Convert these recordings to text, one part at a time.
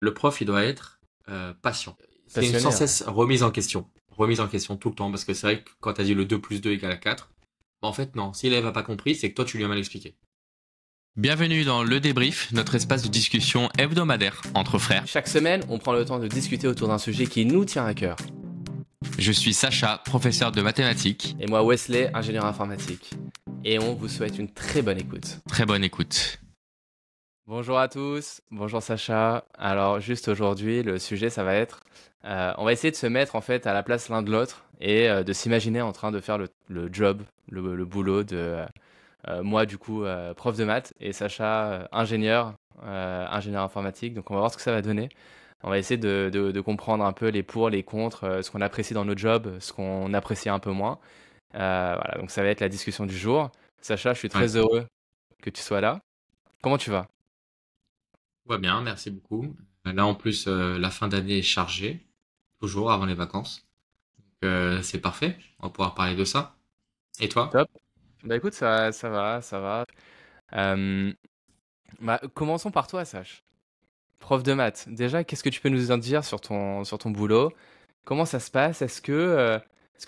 Le prof, il doit être patient. C'est une sans Passionné, ouais. cesse remise en question. Remise en question tout le temps. Parce que c'est vrai que quand tu as dit le 2 plus 2 égale 4, bah, en fait, non. Si l'élève n'a pas compris, c'est que toi, tu lui as mal expliqué. Bienvenue dans Le Débrief, notre espace de discussion hebdomadaire entre frères. Chaque semaine, on prend le temps de discuter autour d'un sujet qui nous tient à cœur. Je suis Sacha, professeur de mathématiques. Et moi, Wesley, ingénieur informatique. Et on vous souhaite une très bonne écoute. Très bonne écoute. Bonjour à tous, bonjour Sacha. Alors juste aujourd'hui, le sujet, ça va être... on va essayer de se mettre en fait à la place l'un de l'autre et de s'imaginer en train de faire le job, le boulot de moi du coup prof de maths et Sacha ingénieur informatique. Donc on va voir ce que ça va donner. On va essayer de comprendre un peu les pour, les contre, ce qu'on apprécie dans notre job, ce qu'on apprécie un peu moins. Voilà, donc ça va être la discussion du jour. Sacha, je suis Ouais. très heureux que tu sois là. Comment tu vas? Tout va bien, merci beaucoup. Là, en plus, la fin d'année est chargée. Toujours avant les vacances. C'est parfait. On va pouvoir parler de ça. Et toi? Top. Bah écoute, ça va, ça va. Euh, Commençons par toi, Sach. Prof de maths. Déjà, qu'est-ce que tu peux nous en dire sur ton boulot? Comment ça se passe? Est-ce que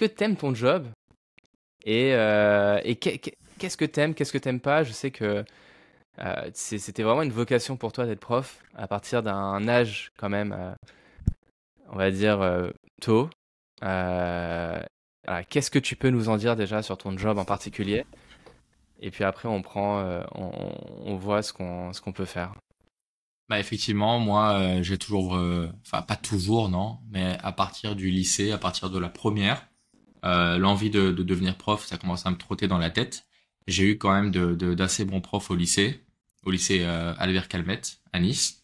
t'aimes ton job? Qu'est-ce que t'aimes, qu'est-ce que t'aimes pas? Je sais que c'était vraiment une vocation pour toi d'être prof à partir d'un âge quand même, on va dire, tôt. Voilà, qu'est-ce que tu peux nous en dire déjà sur ton job en particulier? Et puis après, on voit ce qu'on peut faire. Bah effectivement, moi, j'ai toujours, enfin pas toujours, non, mais à partir du lycée, à partir de la première, l'envie de devenir prof, ça commence à me trotter dans la tête. J'ai eu quand même d'assez bons profs au lycée Albert Calmette à Nice,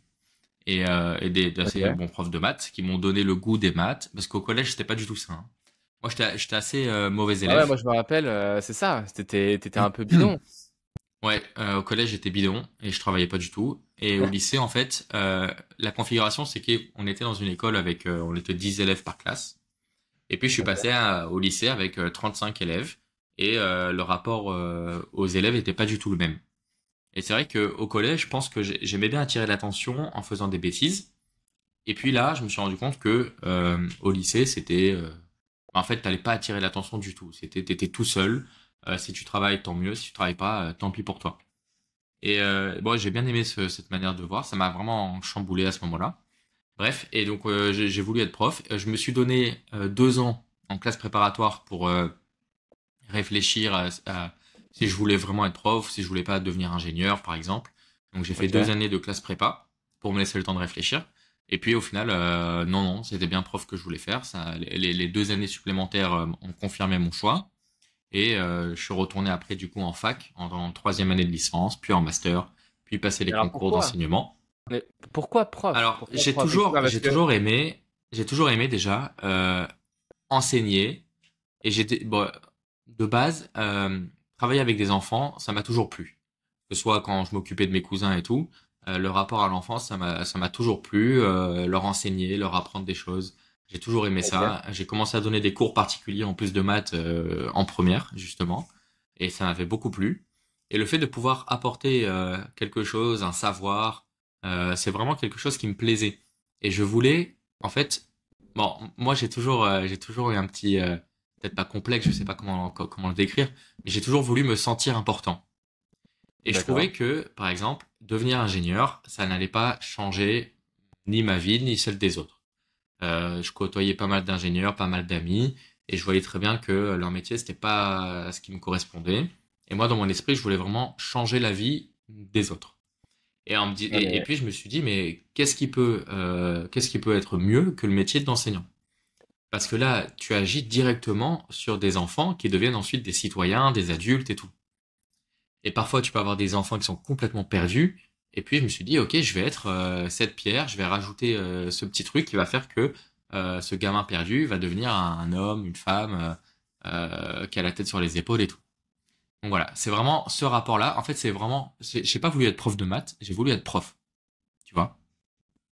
et d'assez Ok. bons profs de maths qui m'ont donné le goût des maths, parce qu'au collège, c'était pas du tout ça, hein. Moi, j'étais assez mauvais Ah ouais, élève. moi je me rappelle, c'est ça, t'étais un peu bidon. Ouais, au collège, j'étais bidon et je travaillais pas du tout. Et au lycée, en fait, la configuration, c'est qu'on était dans une école avec, on était 10 élèves par classe. Et puis, je suis passé au lycée avec 35 élèves. Et le rapport aux élèves était pas du tout le même. Et c'est vrai que au collège, je pense que j'aimais bien attirer l'attention en faisant des bêtises. Et puis là, je me suis rendu compte que au lycée, c'était en fait, t'allais pas attirer l'attention du tout. T'étais tout seul. Si tu travailles, tant mieux. Si tu travailles pas, tant pis pour toi. Et bon, j'ai bien aimé cette manière de voir. Ça m'a vraiment chamboulé à ce moment-là. Bref, et donc j'ai voulu être prof. Je me suis donné 2 ans en classe préparatoire pour réfléchir à si je voulais vraiment être prof, si je voulais pas devenir ingénieur, par exemple. Donc j'ai fait Ok. 2 années de classe prépa pour me laisser le temps de réfléchir. Et puis au final, non, non, c'était bien prof que je voulais faire. Ça, les 2 années supplémentaires ont confirmé mon choix. Et je suis retourné après du coup en fac, en troisième année de licence, puis en master, puis passer les Et alors concours pourquoi? d'enseignement. Mais pourquoi prof? Alors Pourquoi prof? Explique-moi parce que. j'ai toujours aimé déjà enseigner. Et j'étais bon, de base travailler avec des enfants, ça m'a toujours plu. Que ce soit quand je m'occupais de mes cousins et tout, le rapport à l'enfance, ça m'a toujours plu. Leur enseigner, leur apprendre des choses. J'ai toujours aimé Ok. ça. J'ai commencé à donner des cours particuliers en plus de maths en première justement, et ça m'avait beaucoup plu. Et le fait de pouvoir apporter quelque chose, un savoir, c'est vraiment quelque chose qui me plaisait. Et je voulais, en fait, bon, moi j'ai toujours eu un petit peut-être pas complexe, je sais pas comment le décrire, mais j'ai toujours voulu me sentir important. Et je D'accord. trouvais que, par exemple, devenir ingénieur, ça n'allait pas changer ni ma vie, ni celle des autres. Je côtoyais pas mal d'ingénieurs, pas mal d'amis, et je voyais très bien que leur métier, c'était pas ce qui me correspondait. Et moi, dans mon esprit, je voulais vraiment changer la vie des autres. Non Et mais puis je me suis dit, mais qu'est-ce qui peut être mieux que le métier d'enseignant? Parce que là, tu agis directement sur des enfants qui deviennent ensuite des citoyens, des adultes et tout. Et parfois, tu peux avoir des enfants qui sont complètement perdus. Et puis, je me suis dit, ok, je vais être cette pierre, je vais rajouter ce petit truc qui va faire que ce gamin perdu va devenir un homme, une femme qui a la tête sur les épaules et tout. Donc voilà, c'est vraiment ce rapport-là. En fait, c'est vraiment, j'ai pas voulu être prof de maths, j'ai voulu être prof, tu vois.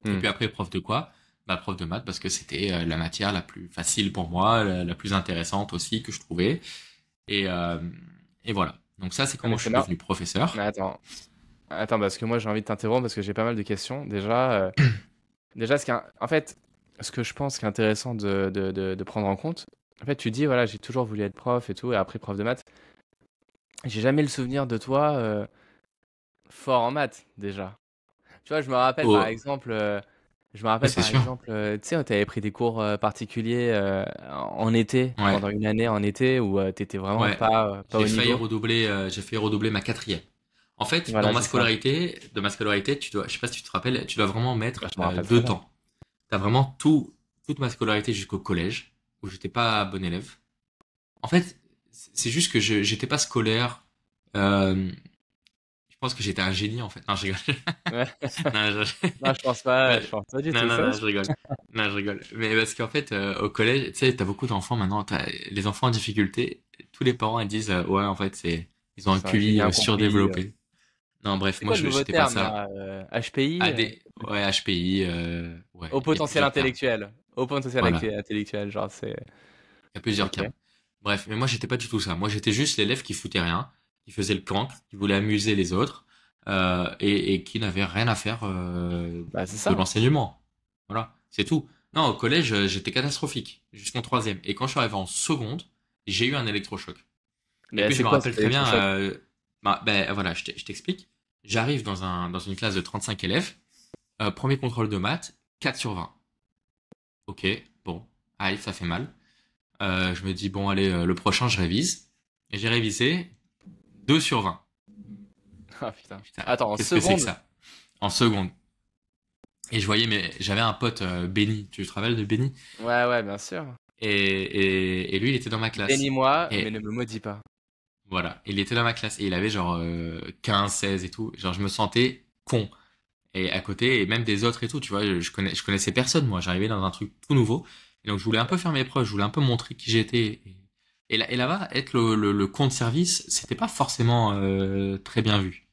Et hmm. puis après, prof de quoi? Bah, prof de maths parce que c'était la matière la plus facile pour moi, la plus intéressante aussi que je trouvais. Et, euh, et voilà. Donc ça, c'est Non comment mais je c'est suis marrant. devenu Mais professeur. attends, parce que moi j'ai envie de t'interrompre parce que j'ai pas mal de questions. Déjà, Déjà, en fait, ce que je pense qui est intéressant de prendre en compte, en fait, tu dis, voilà, j'ai toujours voulu être prof et tout, et après prof de maths. J'ai jamais le souvenir de toi fort en maths, déjà. Tu vois, je me rappelle par Oh, exemple, oui, c'est sûr. tu sais, tu avais pris des cours particuliers en été, Ouais, pendant une année en été, où t'étais vraiment ouais. pas au niveau. J'ai failli redoubler ma quatrième. En fait, Voilà, c'est ça. de ma scolarité, je sais pas si tu te rappelles, tu dois vraiment Bah, mettre je me rappelle très deux bien. temps. T'as vraiment toute ma scolarité jusqu'au collège, où j'étais pas bon élève. En fait, c'est juste que j'étais pas scolaire. Euh, je pense que j'étais un génie, en fait. Non, je rigole. Ouais. Non, Non, Ouais. je pense pas du Non, tout non, ça. non, je rigole. Non, je rigole. Mais parce qu'en fait, au collège, tu sais, t'as beaucoup d'enfants maintenant, les enfants en difficulté, tous les parents, ils disent, ouais, en fait, ils ont un C'est un génie QI incompris. surdéveloppé. Non, bref, C'est moi, quoi le nouveau j'étais pas terme ça. là? HPI? Ouais, HPI, ouais, Au il y a potentiel plusieurs termes. intellectuel. Au potentiel Voilà, intellectuel, genre c'est. il y a plusieurs Ok. termes. Bref, mais moi, j'étais pas du tout ça. Moi, j'étais juste l'élève qui foutait rien, qui faisait le cancre, qui voulait amuser les autres, et qui n'avait rien à faire, Bah c'est de ça. l'enseignement. Voilà, c'est tout. Non, au collège, j'étais catastrophique, jusqu'en troisième. Et quand je suis arrivé en seconde, j'ai eu un électrochoc. Et Mais puis, je c'est me quoi cet rappelle très bien, électrochoc? voilà, je t'explique. J'arrive dans une classe de 35 élèves, premier contrôle de maths, 4 sur 20. Ok, bon, aïe, ça fait mal. Je me dis, bon, allez, le prochain, je révise. Et j'ai révisé 2 sur 20. Ah putain. Putain, Attends, en qu'est-ce que c'est que seconde? ça? En seconde. Et je voyais, mais j'avais un pote, Benny. Tu te rappelles de Benny? Ouais, ouais, bien sûr. Et lui, il était dans ma classe. Bénis-moi, mais Et ne me maudis pas. voilà, il était dans ma classe. Et il avait genre 15, 16 et tout. Genre, je me sentais con. Et à côté, et même des autres et tout, tu vois, je connaissais personne, moi. J'arrivais dans un truc tout nouveau. Et donc, je voulais un peu faire mes preuves. Je voulais un peu montrer qui j'étais. Et là-bas, être le con de service, c'était pas forcément très bien vu.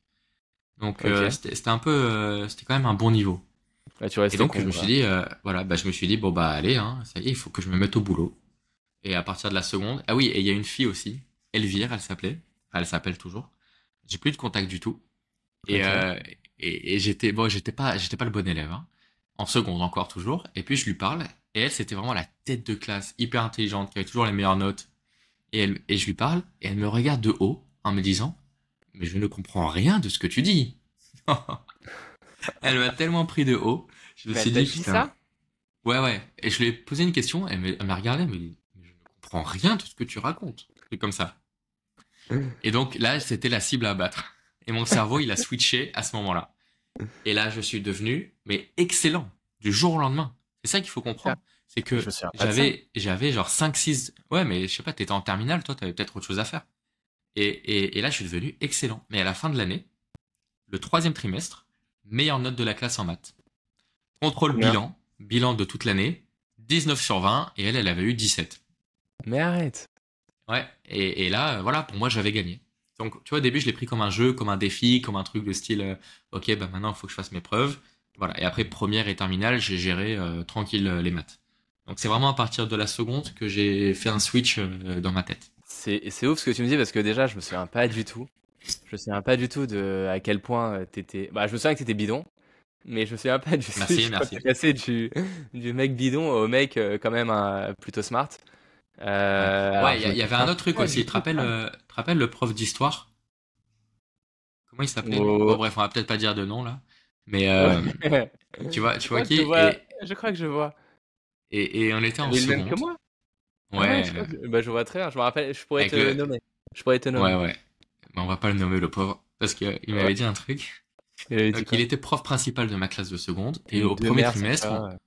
Donc, Ok. c'était un peu, c'était quand même un bon niveau. Bah tu Et restais donc, je con, me suis quoi. dit, voilà, bah, je me suis dit, bon, bah, allez, hein, ça y est, il faut que je me mette au boulot. Et à partir de la seconde, ah oui, et il y a une fille aussi, Elvire, elle s'appelait, enfin, elle s'appelle toujours. J'ai plus de contact du tout. Et, Ok. j'étais pas le bon élève, hein. En seconde encore toujours. Et puis, je lui parle, et elle, c'était vraiment la tête de classe, hyper intelligente, qui avait toujours les meilleures notes. Et je lui parle, et elle me regarde de haut, en me disant, mais je ne comprends rien de ce que tu dis. Elle m'a tellement pris de haut, je me Mais elle suis t'a dit, dit putain, ça? ouais, ouais. Et je lui ai posé une question, elle m'a regardé, mais je ne comprends rien de ce que tu racontes. C'est comme ça. Et donc là, c'était la cible à abattre. Et mon cerveau, il a switché à ce moment-là. Et là, je suis devenu, mais excellent, du jour au lendemain. C'est ça qu'il faut Putain, comprendre. C'est je que me souviens pas de ça. j'avais genre 5 6 ouais, mais je sais pas, t'étais en terminale, toi, t'avais peut-être autre chose à faire. Et là, je suis devenu excellent. Mais à la fin de l'année, le troisième trimestre, meilleure note de la classe en maths. Contrôle Combien? bilan de toute l'année, 19 sur 20, et elle avait eu 17. Mais arrête. Ouais, et là, voilà, pour moi, j'avais gagné. Donc, tu vois, au début, je l'ai pris comme un jeu, comme un défi, comme un truc de style, ok, bah maintenant, il faut que je fasse mes preuves. Voilà, et après, première et terminale, j'ai géré tranquille les maths. Donc, c'est vraiment à partir de la seconde que j'ai fait un switch dans ma tête. C'est ouf ce que tu me dis parce que déjà, je me souviens pas du tout. Je me souviens pas du tout de à quel point t'étais. Bah, je me souviens que t'étais bidon, mais je me souviens pas du Merci, switch quand t'es merci. passé du mec bidon au mec quand même plutôt smart. Ouais, Alors, ouais, je me y avait un souviens autre truc pas aussi. du tout de ça. Te rappelles le prof d'histoire? Comment il s'appelait lui? Bon, Oh. bref, on va peut-être pas dire de nom là. Mais Ouais. tu Je vois crois que qui? je vois. Je crois que je vois. Et on était en Mais le même que seconde. moi? Ah ouais, Ouais, bah, je vois très bien. Je me rappelle. Je pourrais avec te le. nommer. Je pourrais te Ouais, nommer. ouais. Mais on va pas le nommer le pauvre. Parce que il Ouais. m'avait dit un truc. Il avait dit Donc il quoi? était prof principal de ma classe de seconde. Et Une au premier demeure, trimestre, Sacha.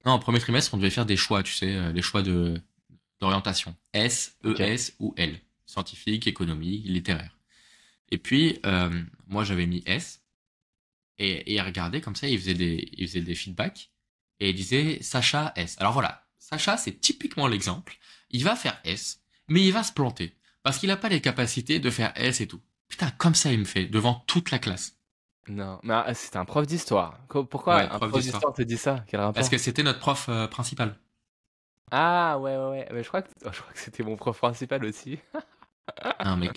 non, au premier trimestre, on devait faire des choix, tu sais, les choix d'orientation. S, Ok. ES ou L. Scientifique, économie, littéraire. Et puis, moi j'avais mis S. Et il regardait comme ça, il faisait des feedbacks. Et il disait Sacha S. Alors voilà, Sacha c'est typiquement l'exemple. Il va faire S, mais il va se planter. Parce qu'il n'a pas les capacités de faire S et tout. Putain, comme ça il me fait, devant toute la classe. Non, mais c'était un prof d'histoire. Ouais, Pourquoi un prof prof d'histoire. d'histoire te dit ça? Quel Parce rapport? que c'était notre prof principal. Ah ouais, ouais, ouais. Mais je crois que c'était mon prof principal aussi. Non mais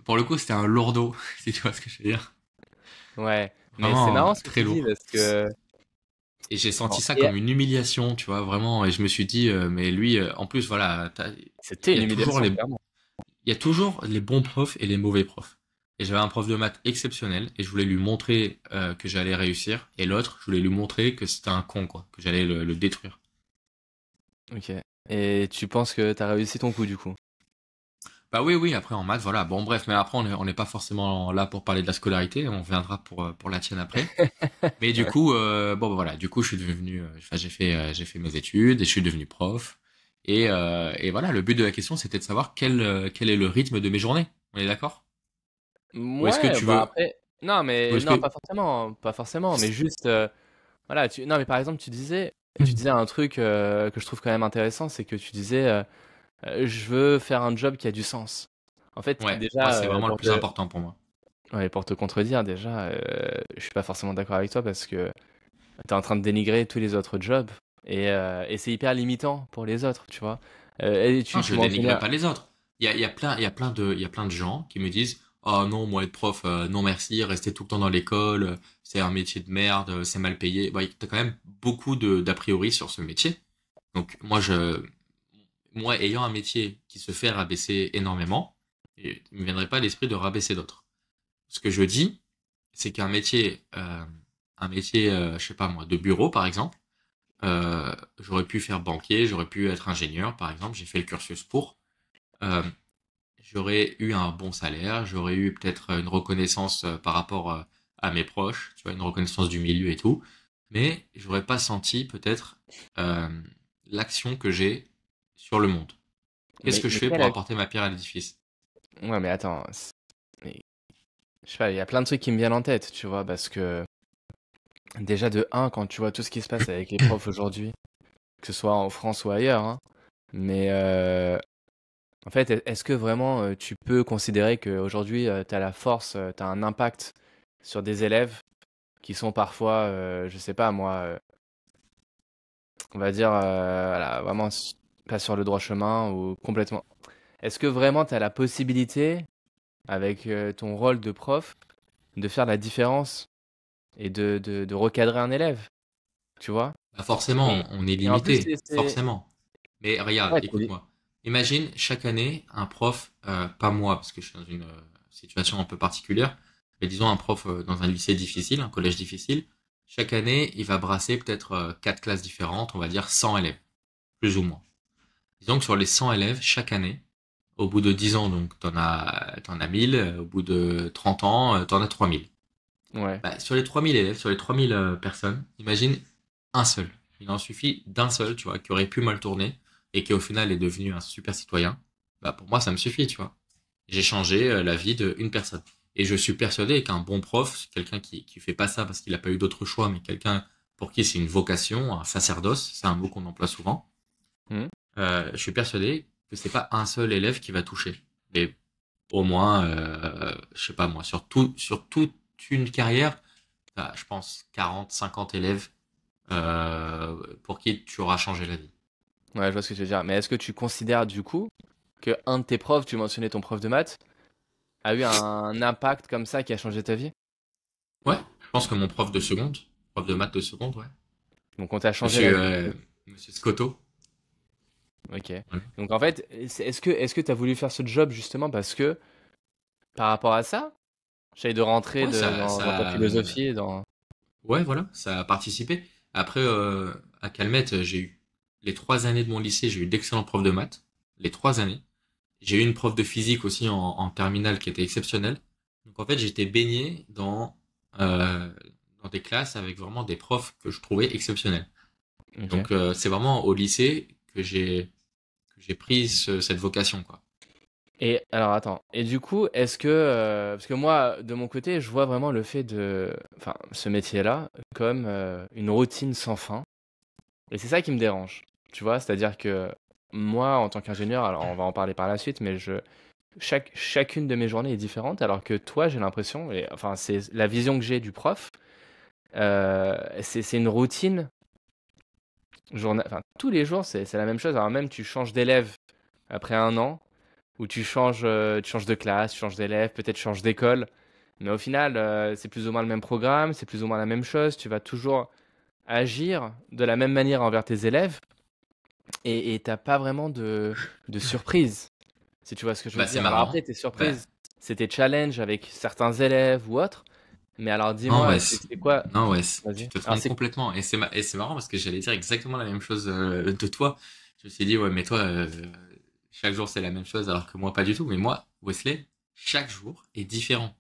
pour le coup c'était un lourdeau, si tu vois ce que je veux dire. Ouais. Mais c'est Vraiment marrant ce que très tu dis lourd. parce que Et j'ai Bon, senti ça et comme une humiliation, tu vois, vraiment. Et je me suis dit, mais lui, en plus, voilà, c'était il y une a toujours humiliation, les, clairement. il y a toujours les bons profs et les mauvais profs. Et j'avais un prof de maths exceptionnel et je voulais lui montrer que j'allais réussir. Et l'autre, je voulais lui montrer que c'était un con, quoi, que j'allais le détruire. Ok. Et tu penses que tu as réussi ton coup, du coup? Bah oui, oui, après en maths, voilà. Bon, bref, mais après, on n'est pas forcément là pour parler de la scolarité. On viendra pour la tienne après. Mais du coup, bon, bah, voilà, du coup, je suis devenu, enfin, j'ai fait mes études et je suis devenu prof. Et voilà, le but de la question, c'était de savoir quel est le rythme de mes journées. On est d'accord? Ou est-ce que Ouais, tu bah veux, après, non, ou mais est-ce non, que, pas forcément, hein, pas forcément, mais juste, voilà, non, mais par exemple, tu disais un truc que je trouve quand même intéressant, c'est que tu disais, je veux faire un job qui a du sens. En fait, ouais, moi, déjà, c'est vraiment le plus important pour moi. ouais, pour te contredire, déjà, je suis pas forcément d'accord avec toi parce que tu es en train de dénigrer tous les autres jobs et c'est hyper limitant pour les autres, tu vois. Et Non, tu je mentionnais, dénigrerai pas les autres. Il y a plein de gens qui me disent, oh non, moi être prof, non merci, rester tout le temps dans l'école, c'est un métier de merde, c'est mal payé. Bah, t'as quand même beaucoup d'a priori sur ce métier. Donc moi ayant un métier qui se fait rabaisser énormément, il ne me viendrait pas à l'esprit de rabaisser d'autres. Ce que je dis, c'est qu'un métier, je sais pas moi, de bureau par exemple, j'aurais pu faire banquier, j'aurais pu être ingénieur par exemple, j'ai fait le cursus pour. Euh, J'aurais eu un bon salaire, j'aurais eu peut-être une reconnaissance par rapport à mes proches, tu vois, une reconnaissance du milieu et tout, mais j'aurais pas senti peut-être euh, l'action que j'ai sur le monde. Qu'est-ce mais, que je mais fais quelle pour ac- apporter ma pierre à l'édifice? ouais, mais attends, mais, je sais pas, il y a plein de trucs qui me viennent en tête, tu vois, parce que déjà de un, quand tu vois tout ce qui se passe avec les profs aujourd'hui, que ce soit en France ou ailleurs, hein, mais en fait, est-ce que vraiment tu peux considérer qu'aujourd'hui tu as la force, tu as un impact sur des élèves qui sont parfois, je sais pas moi, on va dire, voilà, vraiment pas sur le droit chemin ou complètement. Est-ce que vraiment tu as la possibilité, avec ton rôle de prof, de faire la différence et de recadrer un élève, tu vois? Bah forcément, Et, on est et en plus, limité, forcément. Mais regarde, ouais, écoute-moi. Imagine chaque année un prof, pas moi parce que je suis dans une situation un peu particulière, mais disons un prof dans un lycée difficile, un collège difficile. Chaque année, il va brasser peut-être quatre classes différentes, on va dire 100 élèves, plus ou moins. Disons que sur les 100 élèves, chaque année, au bout de 10 ans, donc t'en as 1000, au bout de 30 ans, t'en as 3000. ouais. Bah, sur les 3000 élèves, sur les 3000 personnes, imagine un seul. Il en suffit d'un seul, tu vois, qui aurait pu mal tourner et qui au final est devenu un super citoyen. Bah, pour moi, ça me suffit, tu vois. J'ai changé la vie d'une personne. Et je suis persuadé qu'un bon prof, c'est quelqu'un qui fait pas ça parce qu'il n'a pas eu d'autre choix, mais quelqu'un pour qui c'est une vocation, un sacerdoce, c'est un mot qu'on emploie souvent. Hmm. Je suis persuadé que c'est pas un seul élève qui va toucher. Mais au moins, je sais pas moi, sur toute une carrière, je pense 40, 50 élèves pour qui tu auras changé la vie. Ouais, je vois ce que tu veux dire. Mais est-ce que tu considères du coup que un de tes profs, tu mentionnais ton prof de maths, a eu un impact comme ça qui a changé ta vie? Ouais, je pense que mon prof de seconde, prof de maths de seconde, ouais, Donc on t'a changé la monsieur, vie. monsieur Scotto. Ok. Ouais. Donc en fait, est-ce que tu as voulu faire ce job justement parce que par rapport à ça, j'essaye de rentrer Ouais, dans ta philosophie et dans. ouais, voilà, ça a participé. Après, à Calmette, j'ai eu les 3 années de mon lycée, j'ai eu d'excellents profs de maths, les 3 années. J'ai eu une prof de physique aussi en terminale qui était exceptionnelle. Donc en fait, j'étais baigné euh, dans des classes avec vraiment des profs que je trouvais exceptionnels. Ok. Donc c'est vraiment au lycée que j'ai pris cette vocation, quoi. Et alors attends. Et du coup, est-ce que parce que moi, de mon côté, je vois vraiment le fait de, enfin, ce métier-là comme une routine sans fin. Et c'est ça qui me dérange. Tu vois, c'est-à-dire que moi, en tant qu'ingénieur, alors on va en parler par la suite, mais chacune de mes journées est différente, alors que toi, j'ai l'impression, et enfin, c'est la vision que j'ai du prof, c'est une routine, enfin, tous les jours, c'est la même chose. Alors même, tu changes d'élève après un an, ou tu changes de classe, tu changes d'élève, peut-être tu changes d'école, mais au final, c'est plus ou moins le même programme, c'est plus ou moins la même chose, tu vas toujours agir de la même manière envers tes élèves et t'as pas vraiment de surprise, si tu vois ce que je veux Bah, c'est dire. Alors après, marrant. tes Bah, surprises, c'était challenge avec certains élèves ou autres, mais alors non, dis-moi, ouais, c'est quoi? non, ouais, tu Vas-y. te Alors trompes c'est complètement. Et c'est marrant parce que j'allais dire exactement la même chose de toi. Je me suis dit, ouais, mais toi, chaque jour c'est la même chose, alors que moi, pas du tout. Mais moi, Wesley, chaque jour est différent.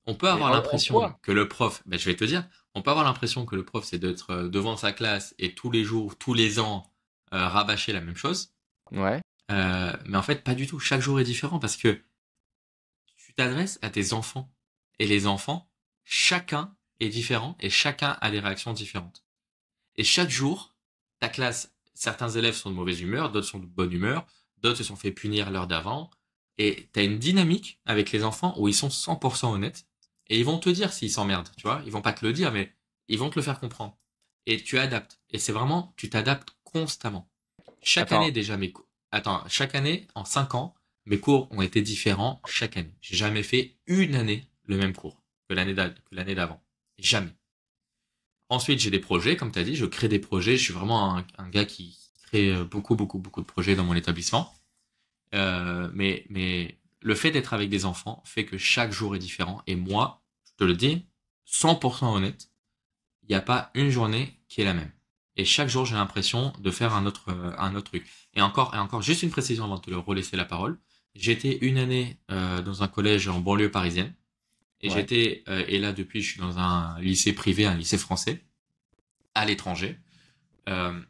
On peut mais avoir en l'impression quoi? que le prof, ben, je vais te dire, on peut avoir l'impression que le prof, c'est d'être devant sa classe et tous les jours, tous les ans, rabâcher la même chose. Ouais. Mais en fait, pas du tout. Chaque jour est différent parce que tu t'adresses à tes enfants. Et les enfants, chacun est différent et chacun a des réactions différentes. Et chaque jour, ta classe, certains élèves sont de mauvaise humeur, d'autres sont de bonne humeur, d'autres se sont fait punir l'heure d'avant. Et tu as une dynamique avec les enfants où ils sont 100% honnêtes. Et ils vont te dire s'ils s'emmerdent, tu vois. Ils vont pas te le dire, mais ils vont te le faire comprendre. Et tu adaptes. Et c'est vraiment, tu t'adaptes constamment. Chaque Attends, année déjà, attends, chaque année, en 5 ans, mes cours ont été différents chaque année. J'ai jamais fait une année le même cours que l'année d'avant. Jamais. Ensuite, j'ai des projets, comme tu as dit, je crée des projets. Je suis vraiment un gars qui crée beaucoup de projets dans mon établissement. Mais le fait d'être avec des enfants fait que chaque jour est différent. Et moi, je te le dis, 100% honnête, il n'y a pas une journée qui est la même. Et chaque jour, j'ai l'impression de faire un autre truc. Et encore, juste une précision avant de te le relaisser la parole. J'étais une année dans un collège en banlieue parisienne. ouais. Et là, depuis, je suis dans un lycée privé, un lycée français, à l'étranger.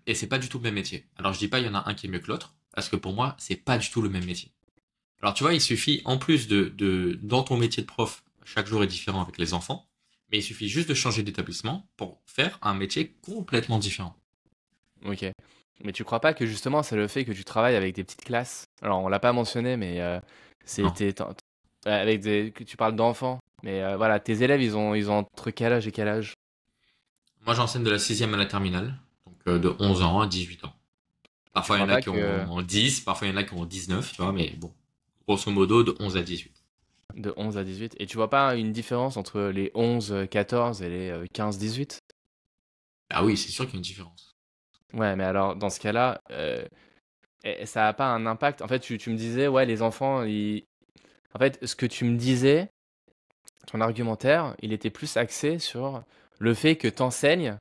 Et c'est pas du tout le même métier. Alors, je dis pas, il y en a un qui est mieux que l'autre, parce que pour moi, c'est pas du tout le même métier. Alors, tu vois, il suffit, en plus dans ton métier de prof, chaque jour est différent avec les enfants, mais il suffit juste de changer d'établissement pour faire un métier complètement différent. Ok. Mais tu crois pas que justement c'est le fait que tu travailles avec des petites classes? Alors on l'a pas mentionné, mais Non. c'était avec des que tu parles d'enfants. Mais voilà, tes élèves ils ont entre quel âge et quel âge? Moi, j'enseigne de la sixième à la terminale, donc de 11 ans à 18 ans. Tu Parfois, il y crois en a pas qui que ont 10, parfois, il y en a qui ont 19, tu vois, mais bon, grosso modo, de 11 à 18. de 11 à 18 et tu vois pas une différence entre les 11 14 et les 15 18? Ah oui, c'est sûr qu'il y a une différence. Ouais, mais alors dans ce cas-là, ça a pas un impact. En fait, tu me disais ouais, les enfants en fait, ce que tu me disais, ton argumentaire, il était plus axé sur le fait que tu enseignes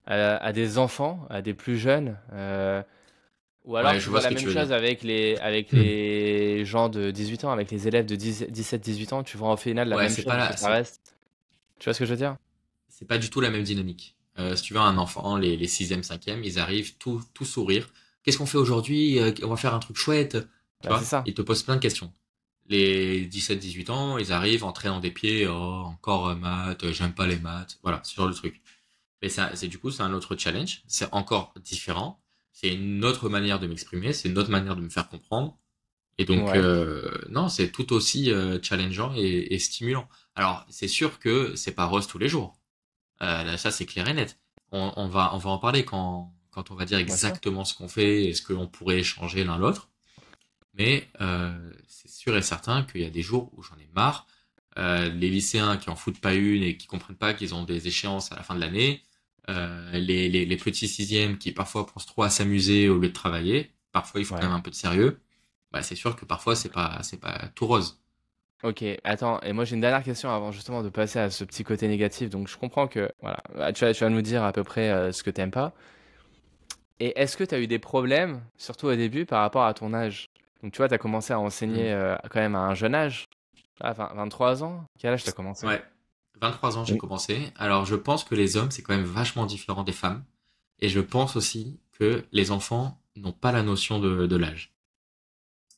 à des enfants, à des plus jeunes, ou alors Ouais, tu je vois vois ce la que même tu veux dire. chose avec les gens de 18 ans, avec les élèves de 17-18 ans, tu vois au final la Ouais, même chose, que ça reste. Tu vois ce que je veux dire? c'est pas du tout la même dynamique. Si tu veux un enfant, les sixième, cinquième, ils arrivent tout sourire. Qu'est-ce qu'on fait aujourd'hui? On va faire un truc chouette. Tu Bah c'est vois? ça. Ils te posent plein de questions. Les 17-18 ans, ils arrivent en traînant des pieds. Oh, encore maths, j'aime pas les maths. Voilà, ce genre de truc. Mais ça, c'est du coup, c'est un autre challenge. C'est encore différent. C'est une autre manière de m'exprimer. C'est une autre manière de me faire comprendre. Et donc, Ouais. non, c'est tout aussi challengeant et stimulant. Alors, c'est sûr que c'est pas rose tous les jours. Ça, c'est clair et net. On va en parler quand on va dire Bien sûr. exactement ce qu'on fait et ce qu'on pourrait échanger l'un l'autre. Mais c'est sûr et certain qu'il y a des jours où j'en ai marre. Les lycéens qui en foutent pas une et qui comprennent pas qu'ils ont des échéances à la fin de l'année. Les petits sixièmes qui parfois pensent trop à s'amuser au lieu de travailler. Parfois, il faut quand Ouais. même un peu de sérieux. Bah, c'est sûr que parfois, c'est pas tout rose. Ok, attends, et moi j'ai une dernière question avant justement de passer à ce petit côté négatif. Donc je comprends que, voilà, bah, tu vas nous dire à peu près ce que t'aimes pas. Et est-ce que tu as eu des problèmes, surtout au début, par rapport à ton âge? Donc tu vois, tu as commencé à Hmm. enseigner quand même à un jeune âge. Ah, 23 ans? Quel âge t'as commencé? Ouais. 23 ans, j'ai Oui. commencé. Alors, je pense que les hommes, c'est quand même vachement différent des femmes. Et je pense aussi que les enfants n'ont pas la notion de l'âge.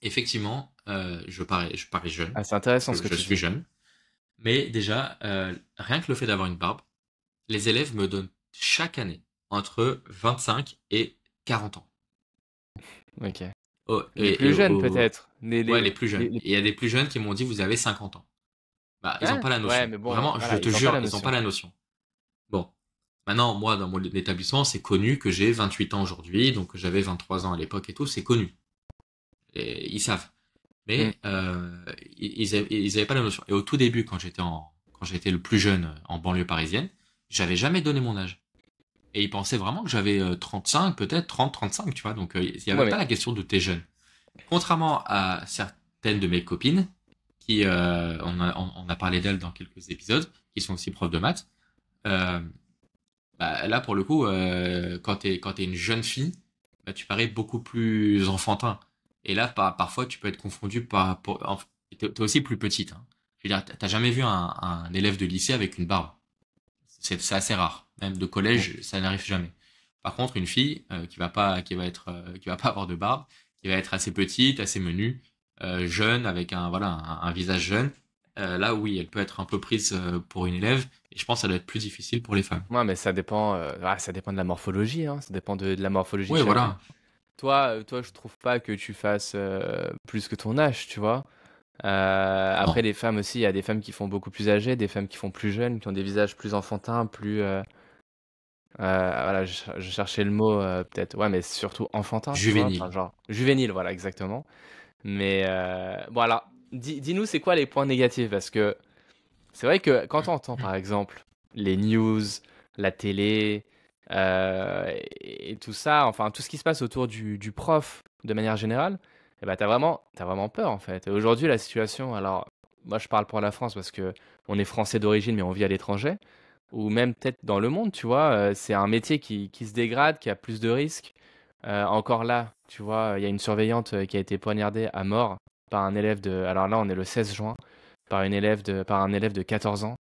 Effectivement, je parais jeune. Ah, c'est intéressant ce que Je tu suis dis. jeune. Mais déjà, rien que le fait d'avoir une barbe, les élèves me donnent chaque année entre 25 et 40 ans. Ok. Oh, Les plus jeunes oh, peut-être. ouais, les plus jeunes. Et il y a des plus jeunes qui m'ont dit, vous avez 50 ans. Bah, ils ont Ah, pas la ouais, notion. mais bon, Vraiment, je voilà, te ils ont pas jure, la ils ont pas notion. la notion. Bon. Maintenant, moi, dans mon établissement, c'est connu que j'ai 28 ans aujourd'hui, donc j'avais 23 ans à l'époque et tout, c'est connu. Et ils savent. Hmm. Mais ils avaient pas la notion. Et au tout début, quand j'étais le plus jeune en banlieue parisienne, j'avais jamais donné mon âge. Et ils pensaient vraiment que j'avais 35, peut-être 30, 35, tu vois. Donc, il n'y Ouais, avait pas mais la question de t'es jeune. Contrairement à certaines de mes copines, qui, on a parlé d'elles dans quelques épisodes, qui sont aussi profs de maths, euh, bah, là, pour le coup, quand t'es une jeune fille, bah, tu parais beaucoup plus enfantin. Et là, parfois, tu peux être confondu t'es aussi plus petite, hein. Je veux dire, t'as jamais vu un élève de lycée avec une barbe. C'est assez rare. Même de collège, ça n'arrive jamais. Par contre, une fille qui va pas avoir de barbe, qui va être assez petite, assez menue, jeune, avec un visage jeune, là oui, elle peut être un peu prise pour une élève, et je pense que ça doit être plus difficile pour les femmes. ouais, mais ça dépend de la morphologie, hein. Ça dépend de la morphologie de Oui, chacun. voilà. Toi, je trouve pas que tu fasses plus que ton âge, tu vois. Après, Non. les femmes aussi, il y a des femmes qui font beaucoup plus âgées, des femmes qui font plus jeunes, qui ont des visages plus enfantins, plus. Voilà, je cherchais le mot, peut-être. Ouais, mais surtout enfantin, tu vois. Enfin, Juvénile. genre, juvénile, voilà, exactement. Mais bon, alors, dis-nous, c'est quoi les points négatifs? Parce que c'est vrai que quand on entend, par exemple, les news, la télé, et tout ça, enfin, tout ce qui se passe autour du prof, de manière générale, eh ben, t'as vraiment peur, en fait. Et aujourd'hui, la situation, alors, moi, je parle pour la France parce que on est français d'origine, mais on vit à l'étranger, ou même peut-être dans le monde, tu vois, c'est un métier qui se dégrade, qui a plus de risques. Encore là, tu vois, il y a une surveillante qui a été poignardée à mort par un élève de. Alors là, on est le 16 juin, par un élève de 14 ans.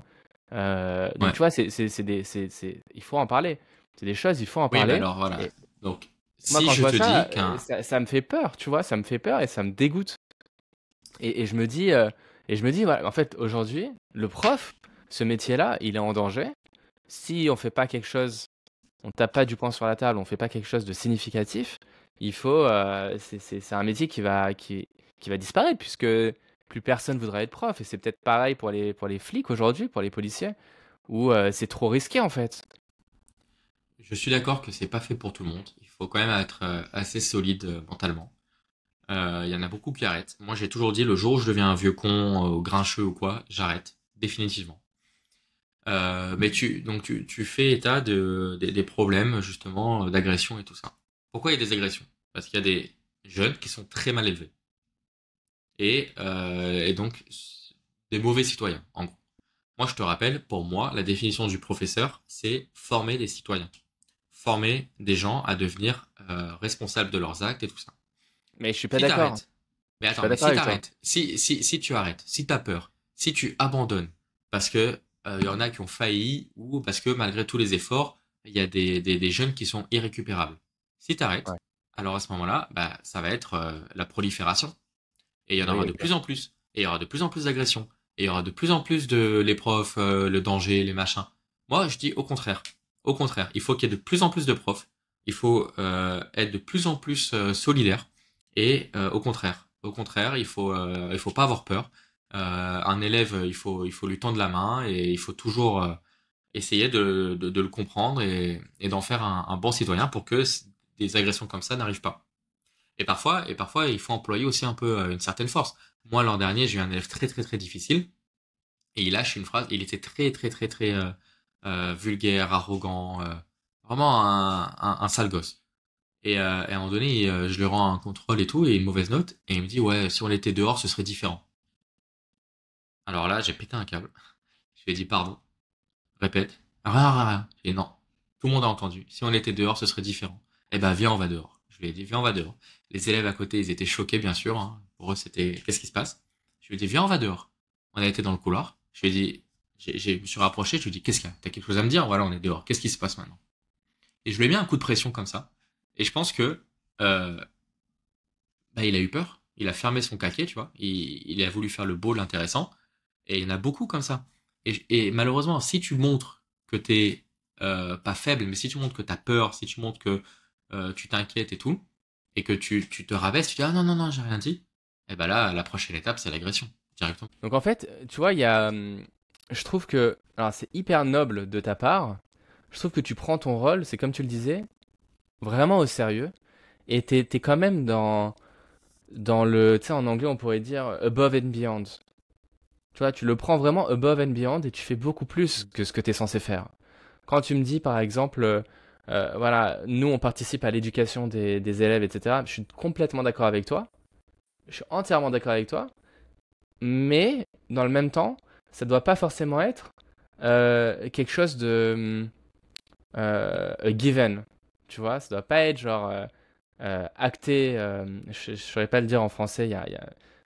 Donc Ouais. tu vois, il faut en parler. C'est des choses, il faut en Oui, mais parler. alors voilà. Et Donc, moi, si quand je je vois te ça, dis qu'un... ça me fait peur, tu vois, ça me fait peur et ça me dégoûte. Et je me dis, voilà, en fait, aujourd'hui, le prof, ce métier-là, il est en danger. Si on fait pas quelque chose, on tape pas du poing sur la table, on fait pas quelque chose de significatif, c'est un métier qui va disparaître puisque plus personne voudra être prof. Et c'est peut-être pareil pour les flics aujourd'hui, pour les policiers, où c'est trop risqué en fait. Je suis d'accord que c'est pas fait pour tout le monde. Il faut quand même être assez solide mentalement. Il y en a beaucoup qui arrêtent. Moi, j'ai toujours dit, le jour où je deviens un vieux con, grincheux ou quoi, j'arrête. Définitivement. Mais tu fais état des problèmes, justement, d'agression et tout ça. Pourquoi il y a des agressions? Parce qu'il y a des jeunes qui sont très mal élevés. Et donc, des mauvais citoyens, en gros. Moi, je te rappelle, pour moi, la définition du professeur, c'est former des citoyens. Former des gens à devenir responsables de leurs actes et tout ça. Mais je suis pas Si d'accord. t'arrêtes, mais Je suis attends, pas mais d'accord si avec toi. t'arrêtes, si tu arrêtes, si t'as peur, si tu abandonnes, parce que il y en a qui ont failli, ou parce que malgré tous les efforts, il y a des jeunes qui sont irrécupérables. Si t'arrêtes, Ouais. alors à ce moment-là, bah, ça va être la prolifération. Et il y en Oui, aura de ok. plus en plus. Et il y aura de plus en plus d'agressions. Et il y aura de plus en plus de les profs, le danger, les machins. Moi, je dis au contraire. Au contraire, il faut qu'il y ait de plus en plus de profs. Il faut être de plus en plus solidaire. Et au contraire, il faut pas avoir peur. Un élève, il faut lui tendre la main et il faut toujours essayer de le comprendre et d'en faire un bon citoyen pour que des agressions comme ça n'arrivent pas. Et parfois, il faut employer aussi un peu une certaine force. Moi, l'an dernier, j'ai eu un élève très très très difficile et il lâche une phrase. Il était très très très très vulgaire, arrogant, vraiment un sale gosse. Et à un moment donné, je lui rends un contrôle et tout et une mauvaise note et il me dit ouais, si on était dehors, ce serait différent. Alors là, j'ai pété un câble. Je lui ai dit pardon, répète. Rien, rien, rien. Et non, tout le monde a entendu. Si on était dehors, ce serait différent. Eh ben viens, on va dehors. Je lui ai dit viens, on va dehors. Les élèves à côté, ils étaient choqués, bien sûr, hein. Pour eux, c'était qu'est-ce qui se passe? Je lui ai dit viens, on va dehors. On a été dans le couloir. Je lui ai dit, je me suis rapproché. Je lui ai dit qu'est-ce qu'il y a? T'as quelque chose à me dire? Voilà, on est dehors. Qu'est-ce qui se passe maintenant? Et je lui ai mis un coup de pression comme ça. Et je pense que euh, bah, il a eu peur. Il a fermé son caquet, tu vois. Il a voulu faire le beau, l'intéressant. Et il y en a beaucoup comme ça. Et malheureusement, si tu montres que t'es pas faible, mais si tu montres que t'as peur, si tu montres que tu t'inquiètes et tout, et que tu te rabaisses, tu dis ah non, non, non, j'ai rien dit, et ben là, la prochaine étape, c'est l'agression, directement. Donc en fait, tu vois, je trouve que, alors c'est hyper noble de ta part. Je trouve que tu prends ton rôle, c'est comme tu le disais, vraiment au sérieux. Et t'es quand même dans le, tu sais, en anglais, on pourrait dire above and beyond. Tu vois, tu le prends vraiment above and beyond et tu fais beaucoup plus que ce que tu es censé faire. Quand tu me dis, par exemple, voilà, nous, on participe à l'éducation des élèves, etc. Je suis complètement d'accord avec toi. Je suis entièrement d'accord avec toi. Mais, dans le même temps, ça ne doit pas forcément être quelque chose de a given. Tu vois, ça ne doit pas être genre acté. Je ne saurais pas le dire en français.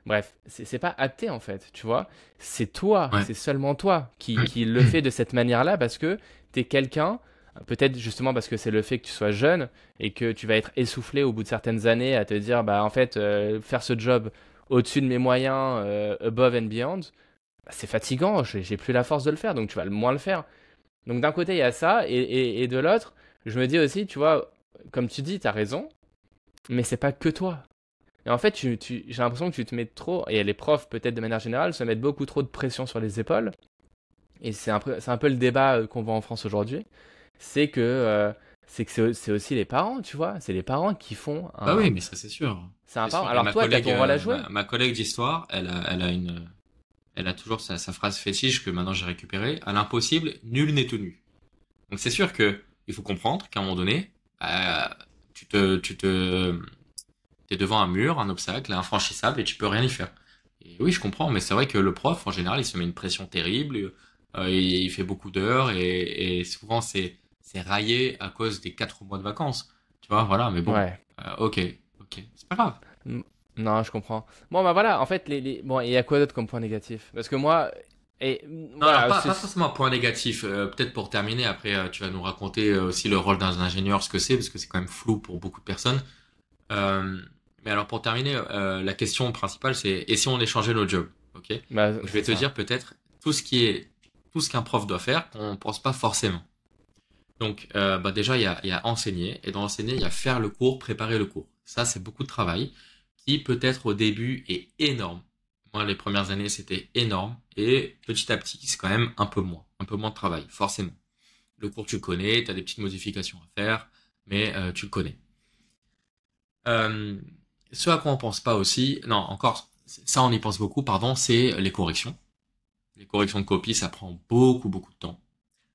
Bref, c'est pas acté en fait, tu vois. C'est toi, Ouais. c'est seulement toi qui le fais de cette manière-là parce que tu es quelqu'un, peut-être justement parce que c'est le fait que tu sois jeune et que tu vas être essoufflé au bout de certaines années à te dire, bah en fait, faire ce job au-dessus de mes moyens, above and beyond, bah, c'est fatigant, j'ai plus la force de le faire, donc tu vas le moins le faire. Donc d'un côté, il y a ça, et de l'autre, je me dis aussi, tu vois, comme tu dis, tu as raison, mais c'est pas que toi. Et en fait, j'ai l'impression que tu te mets trop, et les profs, peut-être de manière générale, se mettent beaucoup trop de pression sur les épaules. Et c'est un peu le débat qu'on voit en France aujourd'hui. C'est que c'est aussi les parents, tu vois. C'est les parents qui font Bah un. oui, mais ça c'est sûr. C'est un C'est parent. sûr. Et Alors toi, t'as ton rôle à jouer. ma collègue d'histoire, elle a toujours sa phrase fétiche que maintenant j'ai récupérée. À l'impossible, nul n'est tenu. Donc c'est sûr que il faut comprendre qu'à un moment donné, t'es devant un mur, un obstacle, infranchissable et tu peux rien y faire. Et oui, je comprends, mais c'est vrai que le prof, en général, il se met une pression terrible, il fait beaucoup d'heures et souvent c'est raillé à cause des 4 mois de vacances. Tu vois, voilà, mais bon, Ouais. ok, ok, c'est pas grave. Mm. Non, je comprends. Bon, bah voilà, en fait, bon, et il y a quoi d'autre comme point négatif? Parce que moi, Non, alors voilà, pas forcément un point négatif. Peut-être pour terminer, après tu vas nous raconter aussi le rôle d'un ingénieur, ce que c'est, parce que c'est quand même flou pour beaucoup de personnes. Euh, mais alors pour terminer, la question principale c'est et si on échangeait nos jobs, ok? bah, Donc je vais c'est te ça. dire peut-être tout ce qu'un prof doit faire qu'on pense pas forcément. Donc bah déjà il y a enseigner et dans enseigner il y a faire le cours, préparer le cours. Ça c'est beaucoup de travail qui peut-être au début est énorme. Moi les premières années c'était énorme et petit à petit c'est quand même un peu moins de travail forcément. Le cours tu le connais, tu as des petites modifications à faire, mais tu le connais. Euh, Ce à quoi on pense pas aussi, non, encore, ça on y pense beaucoup, pardon, c'est les corrections. Les corrections de copie, ça prend beaucoup, beaucoup de temps.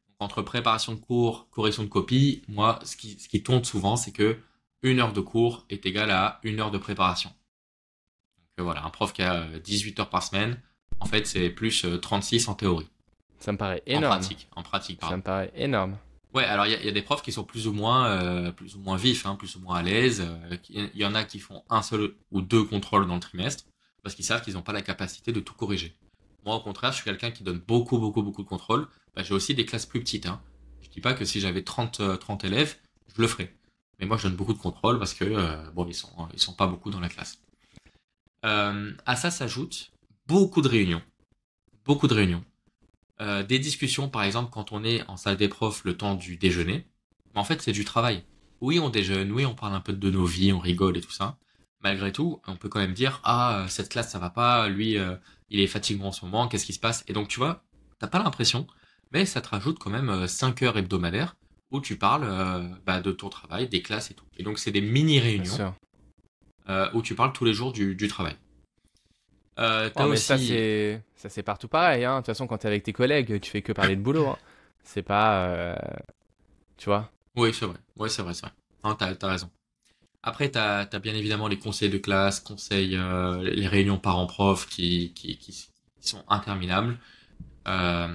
Donc, entre préparation de cours, correction de copie, moi, ce qui tourne souvent, c'est que 1 heure de cours est égale à 1 heure de préparation. Donc voilà, un prof qui a 18 heures par semaine, en fait, c'est plus 36 en théorie. Ça me paraît énorme. En pratique, Ça pardon. me paraît énorme. Ouais, alors il y a des profs qui sont plus ou moins vifs, hein, plus ou moins à l'aise. Il y en a qui font un seul ou deux contrôles dans le trimestre parce qu'ils savent qu'ils n'ont pas la capacité de tout corriger. Moi, au contraire, je suis quelqu'un qui donne beaucoup, beaucoup, beaucoup de contrôles. Bah, j'ai aussi des classes plus petites. Hein. Je dis pas que si j'avais 30 élèves, je le ferais. Mais moi, je donne beaucoup de contrôles parce que bon, ils sont pas beaucoup dans la classe. À ça s'ajoute beaucoup de réunions, beaucoup de réunions. Des discussions, par exemple, quand on est en salle des profs le temps du déjeuner, mais en fait, c'est du travail. Oui, on déjeune, oui, on parle un peu de nos vies, on rigole et tout ça. Malgré tout, on peut quand même dire, ah, cette classe, ça va pas, lui, il est fatigué en ce moment, qu'est-ce qui se passe? Et donc, tu vois, t'as pas l'impression, mais ça te rajoute quand même 5 heures hebdomadaires où tu parles bah, de ton travail, des classes et tout. Et donc, c'est des Bien mini-réunions sûr. où tu parles tous les jours du travail. T'as Oh, mais aussi... ça c'est partout pareil, hein. De toute façon, quand t'es avec tes collègues, tu fais que parler de boulot, hein. C'est pas, tu vois. Oui, c'est vrai. Ouais, c'est vrai, c'est vrai. Non, t'as raison. Après, t'as bien évidemment les conseils de classe, les réunions parents-prof qui sont interminables. Euh,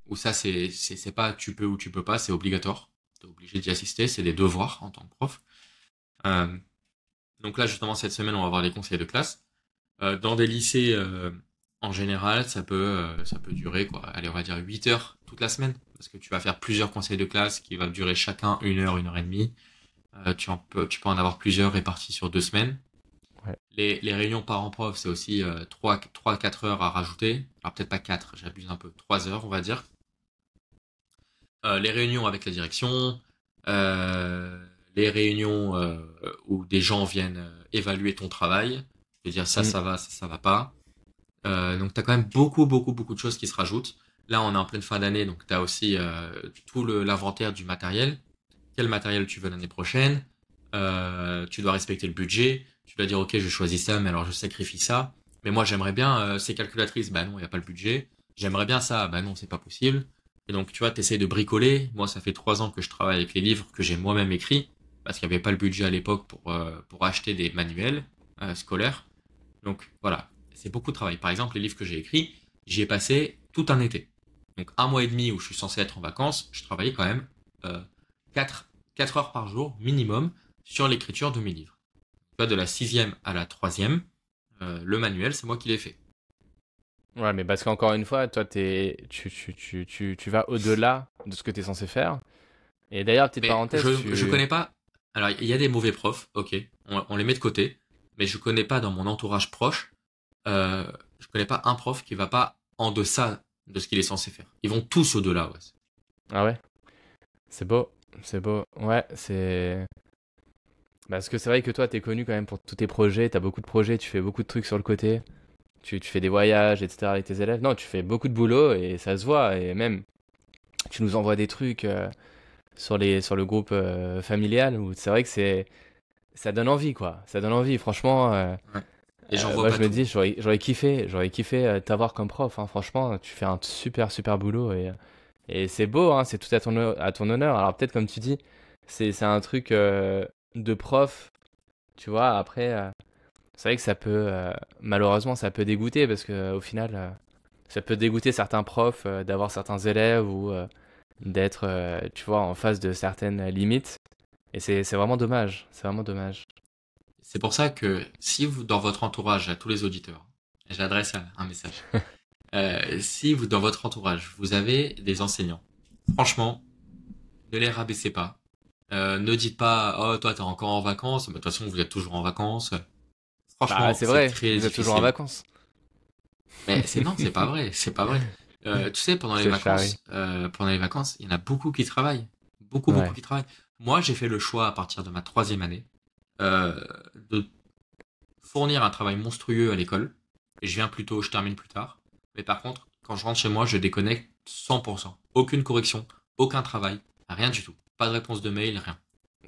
Où ça, c'est pas tu peux ou tu peux pas, c'est obligatoire. T'es obligé d'y assister, c'est des devoirs en tant que prof. Euh, donc là, justement, cette semaine, on va voir les conseils de classe. Dans des lycées, en général, ça peut durer, quoi. Allez, on va dire 8 heures toute la semaine. Parce que tu vas faire plusieurs conseils de classe qui vont durer chacun 1 heure et demie. Tu peux en avoir plusieurs répartis sur 2 semaines. Ouais. Les réunions parents-prof, c'est aussi 3 4 heures à rajouter. Alors peut-être pas 4, j'abuse un peu. 3 heures, on va dire. Les réunions avec la direction. Les réunions où des gens viennent évaluer ton travail. Je veux dire, Mm. ça va pas. Donc tu as quand même beaucoup, beaucoup, beaucoup de choses qui se rajoutent. Là, on est en pleine fin d'année, donc tu as aussi tout l'inventaire du matériel. Quel matériel tu veux l'année prochaine. Tu dois respecter le budget. Tu dois dire, ok, je choisis ça, mais alors je sacrifie ça. Mais moi, j'aimerais bien ces calculatrices. Bah non, il n'y a pas le budget. J'aimerais bien ça. Bah non, c'est pas possible. Et donc, tu vois, tu essayes de bricoler. Moi, ça fait 3 ans que je travaille avec les livres que j'ai moi-même écrits, parce qu'il n'y avait pas le budget à l'époque pour acheter des manuels scolaires. Donc, voilà, c'est beaucoup de travail. Par exemple, les livres que j'ai écrits, j'y ai passé tout un été. Donc, un mois et demi où je suis censé être en vacances, je travaillais quand même euh, 4, 4 heures par jour minimum sur l'écriture de mes livres. Tu vois, de la sixième à la troisième, le manuel, c'est moi qui l'ai fait. Ouais, mais parce qu'encore une fois, toi, tu vas au-delà de ce que tu es censé faire. Et d'ailleurs, petite Mais parenthèse, je connais pas. Alors, il y a des mauvais profs, ok, on les met de côté, mais je connais pas dans mon entourage proche, je connais pas un prof qui va pas en deçà de ce qu'il est censé faire. Ils vont tous au-delà, ouais. Ah ouais, c'est beau, c'est beau. Ouais, c'est... Parce que c'est vrai que toi, t'es connu quand même pour tous tes projets, t'as beaucoup de projets, tu fais beaucoup de trucs sur le côté, tu fais des voyages, etc. avec tes élèves. Non, tu fais beaucoup de boulot et ça se voit. Et même, tu nous envoies des trucs sur le groupe familial où c'est vrai que ça donne envie, quoi. Ça donne envie, franchement. Ouais. Et j'en vois Moi, pas je me tout. dis, j'aurais kiffé t'avoir comme prof, hein. Franchement, tu fais un super, super boulot et c'est beau, hein, c'est tout à ton honneur. Alors, peut-être, comme tu dis, c'est un truc de prof, tu vois. Après, c'est vrai que ça peut, malheureusement, ça peut dégoûter parce que au final, ça peut dégoûter certains profs d'avoir certains élèves ou d'être, tu vois, en face de certaines limites. Et c'est vraiment dommage, c'est vraiment dommage. C'est pour ça que si vous, dans votre entourage, à tous les auditeurs, j'adresse un message. Si vous, dans votre entourage, vous avez des enseignants, franchement, ne les rabaissez pas. Ne dites pas, oh, toi, t'es encore en vacances. Bah, de toute façon, vous êtes toujours en vacances. Bah, Franchement, c'est c'est vrai, très vous êtes toujours en difficile. vacances. Mais non, c'est pas vrai, c'est pas vrai. Tu sais, Je te charrie. pendant les vacances, il y en a beaucoup qui travaillent, beaucoup, beaucoup Ouais. qui travaillent. Moi, j'ai fait le choix à partir de ma troisième année euh, de fournir un travail monstrueux à l'école. Et je viens plus tôt, je termine plus tard. Mais par contre, quand je rentre chez moi, je déconnecte 100%. Aucune correction, aucun travail, rien du tout. Pas de réponse de mail, rien.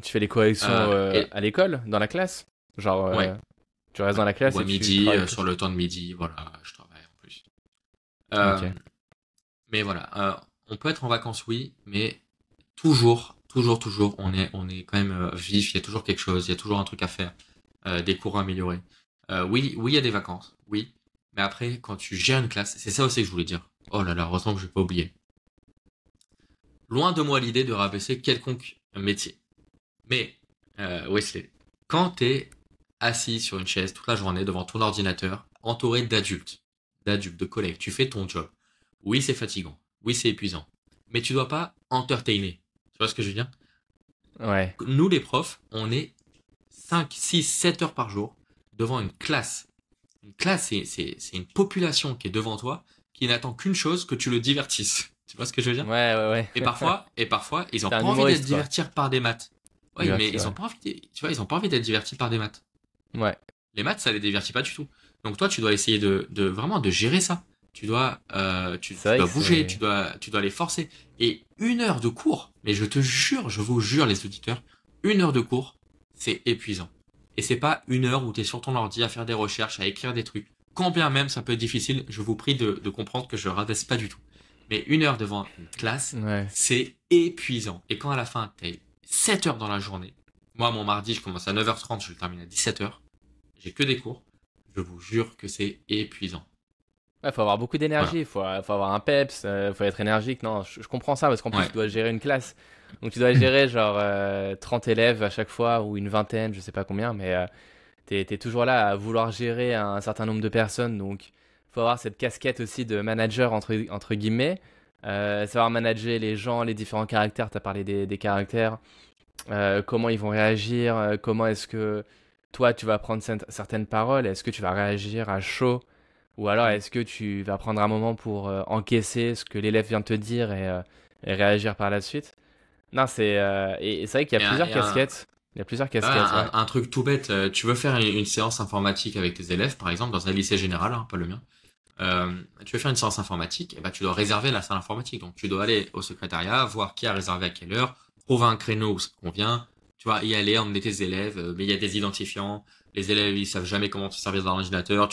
Tu fais les corrections Et à l'école, dans la classe? Genre, ouais, tu restes ouais. dans la classe Ou à et tu midi, travailles sur plus. le temps de midi, voilà, je travaille en plus. Ok. Euh, mais voilà, on peut être en vacances, oui, mais toujours, toujours, toujours, on est quand même vif. Il y a toujours quelque chose, il y a toujours un truc à faire, des cours à améliorer. Oui, oui, il y a des vacances, oui, mais après, quand tu gères une classe, c'est ça aussi que je voulais dire. Oh là là, heureusement que je vais pas oublier. Loin de moi l'idée de rabaisser quelconque métier. Mais, Wesley, quand t'es assis sur une chaise toute la journée devant ton ordinateur, entouré d'adultes, de collègues, tu fais ton job. Oui, c'est fatigant. Oui, c'est épuisant. Mais tu dois pas entertainer. Tu vois ce que je veux dire? Ouais. Nous, les profs, on est 5, 6, 7 heures par jour devant une classe. Une classe, c'est une population qui est devant toi qui n'attend qu'une chose, que tu le divertisses. Tu vois ce que je veux dire? Ouais, ouais, Et ouais. parfois, ils ont T'es pas un envie d'être humoriste, quoi. divertis par des maths. Oui, mais Diverti, ils ont ouais. pas envie, tu vois, ils ont pas envie d'être divertis par des maths. Ouais. Les maths, ça les divertit pas du tout. Donc toi, tu dois essayer de vraiment de gérer ça. C'est Tu vrai dois que bouger, c'est... tu dois les forcer. Et 1 heure de cours, mais je te jure, je vous jure les auditeurs, 1 heure de cours, c'est épuisant. Et c'est pas 1 heure où tu es sur ton ordi à faire des recherches, à écrire des trucs. Quand bien même ça peut être difficile, je vous prie de comprendre que je rabaisse pas du tout. Mais 1 heure devant une classe, Ouais. c'est épuisant. Et quand à la fin, t'es 7 heures dans la journée, moi mon mardi, je commence à 9h30, je le termine à 17 heures. J'ai que des cours. Je vous jure que c'est épuisant. Ouais, faut avoir beaucoup Voilà. d'énergie, faut avoir un peps, faut être énergique. Non, je comprends ça parce qu'en plus, Ouais. tu dois gérer une classe. Donc, tu dois gérer genre 30 élèves à chaque fois ou une vingtaine, je sais pas combien, mais t'es toujours là à vouloir gérer un certain nombre de personnes. Donc, faut avoir cette casquette aussi de manager, entre guillemets. Savoir manager les gens, les différents caractères. Tu as parlé des caractères, comment ils vont réagir, comment est-ce que toi, tu vas prendre certaines paroles, est-ce que tu vas réagir à chaud ou alors Mm. est-ce que tu vas prendre un moment pour encaisser ce que l'élève vient de te dire et réagir par la suite? Non, et c'est vrai qu'il y a Et un, plusieurs et un- casquettes. Il y a plusieurs ah, casquettes, ouais. un truc tout bête, tu veux faire une séance informatique avec tes élèves, par exemple, dans un lycée général, hein, pas le mien. Tu veux faire une séance informatique, et ben tu dois réserver la salle informatique. Donc tu dois aller au secrétariat, voir qui a réservé à quelle heure, trouver un créneau où ça te convient. Tu vas y aller, emmener tes élèves, mais il y a des identifiants. Les élèves, ils savent jamais comment se servir d'un ordinateur.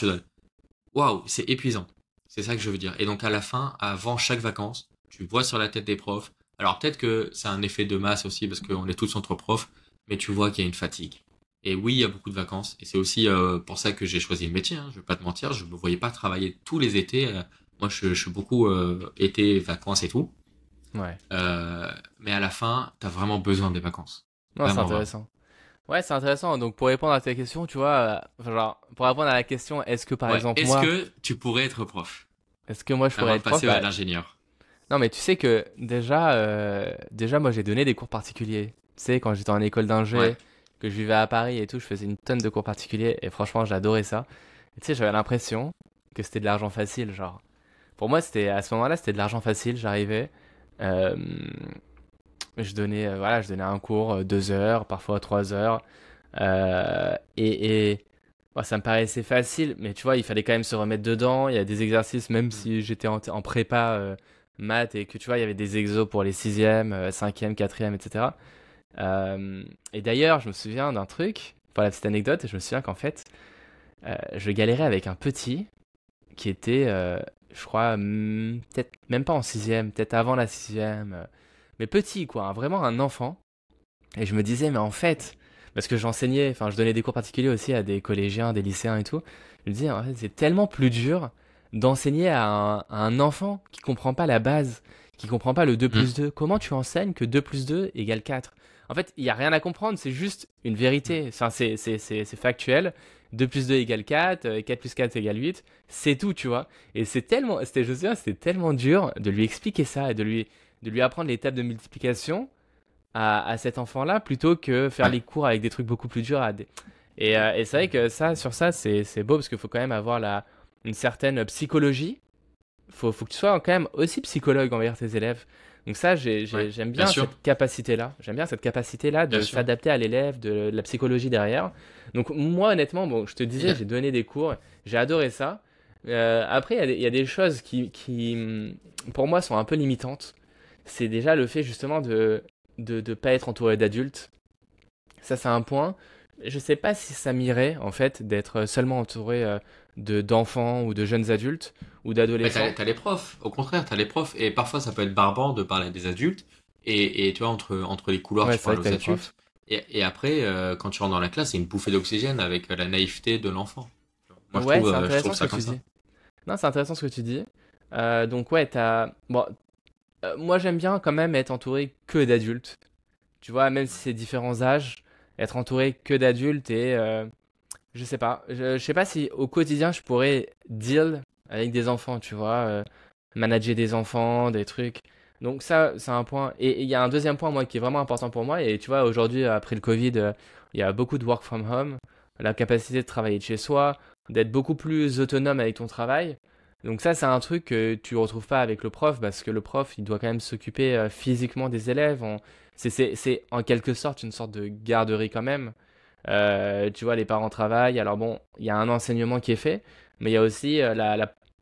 Waouh, c'est épuisant. C'est ça que je veux dire. Et donc à la fin, avant chaque vacances, tu vois sur la tête des profs. Alors peut-être que c'est un effet de masse aussi parce qu'on est tous entre profs, mais tu vois qu'il y a une fatigue. Et oui, il y a beaucoup de vacances. Et c'est aussi pour ça que j'ai choisi le métier. Hein. Je vais pas te mentir, je me voyais pas travailler tous les étés. Moi, je suis beaucoup été, vacances et tout. Ouais. Mais à la fin, t'as vraiment besoin des vacances. Non, c'est Vraiment, vraiment. intéressant. Ouais, c'est intéressant. Donc, pour répondre à ta question, tu vois, enfin, genre, pour répondre à la question, est-ce que par Ouais. exemple, Est-ce moi, que tu pourrais être prof est-ce que moi je avant pourrais de être prof? passer à l'ingénieur? Non, mais tu sais que déjà, moi j'ai donné des cours particuliers. Tu sais, quand j'étais en école Ouais. d'ingé, que je vivais à Paris et tout, je faisais une tonne de cours particuliers et franchement, j'adorais ça. Et tu sais, j'avais l'impression que c'était de l'argent facile, genre. Pour moi, c'était à ce moment-là, c'était de l'argent facile. J'arrivais, euh, je donnais un cours 2 heures, parfois 3 heures, bon, ça me paraissait facile, mais tu vois, il fallait quand même se remettre dedans. Il y a des exercices, même Mm. si j'étais en prépa maths et que tu vois, il y avait des exos pour les sixièmes, cinquièmes, quatrièmes, etc. Et d'ailleurs, je me souviens d'un truc, pour la petite anecdote, je me souviens qu'en fait, je galérais avec un petit qui était, je crois, peut-être même pas en sixième, peut-être avant la sixième, mais petit, quoi, hein, vraiment un enfant. Et je me disais, mais en fait, parce que j'enseignais, enfin, je donnais des cours particuliers aussi à des collégiens, des lycéens et tout. Je me disais, en fait, c'est tellement plus dur d'enseigner à un enfant qui comprend pas la base, qui comprend pas le deux Mm. plus 2. Comment tu enseignes que 2 plus 2 égale 4? En fait, il n'y a rien à comprendre, c'est juste une vérité. Enfin, c'est factuel. 2 plus 2 égale 4, 4 plus 4 égale 8. C'est tout, tu vois. Et c'est tellement, je me souviens, c'était tellement dur de lui expliquer ça et de lui apprendre les tables de multiplication à cet enfant-là plutôt que faire Ouais. les cours avec des trucs beaucoup plus durs. Et c'est vrai que ça, sur ça, c'est beau parce qu'il faut quand même avoir une certaine psychologie. Faut que tu sois quand même aussi psychologue envers tes élèves. Donc ça, Ouais. j'aime Bien bien sûr. cette capacité-là. J'aime bien cette capacité-là Bien de sûr. s'adapter à l'élève, de la psychologie derrière. Donc moi, honnêtement, bon, je te Il y disais, a- j'ai donné des cours, j'ai adoré ça. Après, il y a des choses pour moi, sont un peu limitantes. C'est déjà le fait justement de pas être entouré d'adultes. Ça, c'est un point. Je sais pas si ça m'irait, en fait, d'être seulement entouré d'enfants ou de jeunes adultes ou Mais d'adolescents. t'as les profs, au contraire, t'as les profs, et parfois ça peut être barbant de parler à des adultes, et tu vois, entre les couloirs, Ouais, tu c'est vrai parles que aux t'as les adultes, profs. et après, quand tu rentres dans la classe, c'est une bouffée d'oxygène avec la naïveté de l'enfant. Moi, Ouais, c'est je trouve intéressant ce ça que comme tu ça. dis. Non, c'est intéressant ce que tu dis. Donc ouais, Bon, moi j'aime bien quand même être entouré que d'adultes. Tu vois, même si c'est différents âges, être entouré que d'adultes je sais pas. Je sais pas si au quotidien je pourrais deal avec des enfants, tu vois, manager des enfants, des trucs. Donc ça, c'est un point. Et il y a un deuxième point, moi, qui est vraiment important pour moi. Et tu vois, aujourd'hui, après le Covid, il y a beaucoup de work from home, la capacité de travailler de chez soi, d'être beaucoup plus autonome avec ton travail. Donc ça, c'est un truc que tu retrouves pas avec le prof, parce que le prof, il doit quand même s'occuper physiquement des élèves. C'est en quelque sorte une sorte de garderie quand même. Tu vois, les parents travaillent. Alors bon, il y a un enseignement qui est fait, mais il y a aussi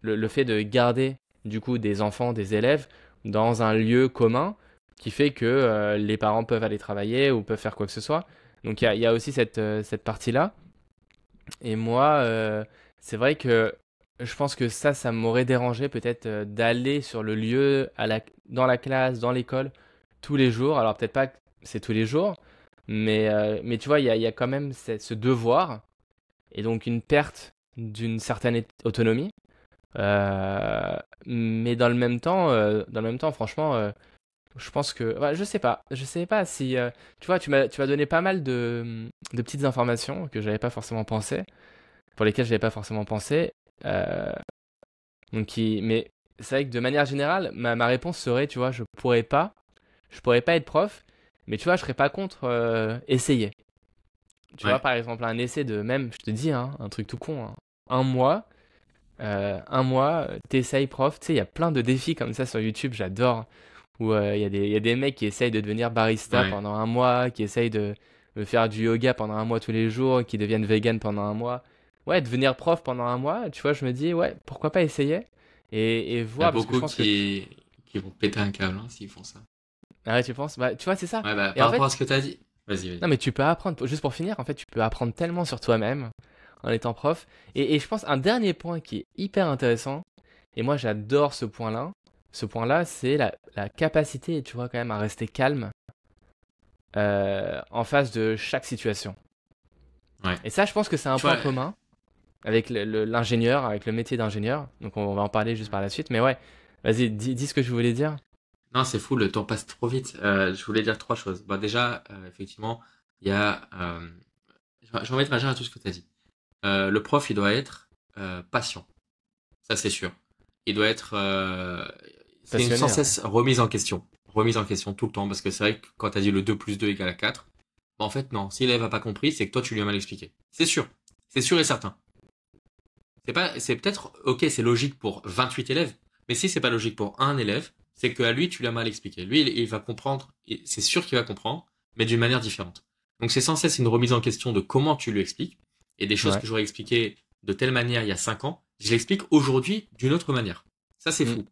le fait de garder du coup des enfants, des élèves dans un lieu commun qui fait que les parents peuvent aller travailler ou peuvent faire quoi que ce soit. Donc il y a aussi cette partie-là. Et moi, c'est vrai que je pense que ça m'aurait dérangé peut-être d'aller sur le lieu, dans la classe, dans l'école, tous les jours. Alors peut-être pas que c'est tous les jours, mais tu vois, il y a quand même ce devoir et donc une perte d'une certaine autonomie. Mais dans le même temps, franchement, je pense que, ouais, je sais pas si, tu vois, tu m'as donné pas mal de petites informations que j'avais pas forcément pensé, pour lesquelles j'avais pas forcément pensé. Euh, mais c'est vrai que de manière générale, ma réponse serait, tu vois, je pourrais pas être prof, mais tu vois, je serais pas contre essayer. Tu vois, Ouais. par exemple, un essai de même, je te dis, hein, un truc tout con, hein, un mois, t'essayes prof. Tu sais, il y a plein de défis comme ça sur YouTube, j'adore. Où il y a des mecs qui essayent de devenir barista Ouais. pendant un mois, qui essayent de faire du yoga pendant un mois tous les jours, qui deviennent vegan pendant un mois. Ouais, devenir prof pendant un mois, tu vois, je me dis, ouais, pourquoi pas essayer et Il y a voir, parce que je beaucoup pense que. qui vont péter un câble hein, s'ils font ça. Ah ouais, tu penses? Bah, tu vois, c'est ça. Ouais, bah, Et par en rapport fait, à ce que t'as dit. Vas-y, non, vas-y. mais tu peux apprendre, juste pour finir, en fait, tu peux apprendre tellement sur toi-même en étant prof. Et je pense un dernier point qui est hyper intéressant, et moi j'adore ce point-là, ce point-là, c'est la capacité, tu vois, quand même, à rester calme en face de chaque situation. Ouais. Et ça, je pense que c'est un Tu point vois, commun avec l'ingénieur, avec le métier d'ingénieur. Donc, on va en parler juste par la suite. Mais ouais, vas-y, dis ce que je voulais dire. non, c'est fou, le temps passe trop vite. Je voulais dire trois choses. Bon, déjà, effectivement, il y a. J'ai envie de réagir à tout ce que tu as dit. Le prof, il doit être patient. Ça, c'est sûr. Il doit être. C'est une Passionné, sans hein. cesse remise en question. Remise en question tout le temps. Parce que c'est vrai que quand tu as dit le 2 plus 2 égale à 4, bah, en fait, non. Si l'élève n'a pas compris, c'est que toi, tu lui as mal expliqué. C'est sûr. C'est sûr et certain. C'est peut-être, ok, c'est logique pour 28 élèves. Mais si c'est pas logique pour un élève, c'est qu'à lui, tu l'as mal expliqué. Lui, il va comprendre. C'est sûr qu'il va comprendre, mais d'une manière différente. Donc, c'est sans cesse une remise en question de comment tu lui expliques. Et des choses Ouais. que j'aurais expliquées de telle manière il y a 5 ans, je l'explique aujourd'hui d'une autre manière. Ça, c'est Mm. fou.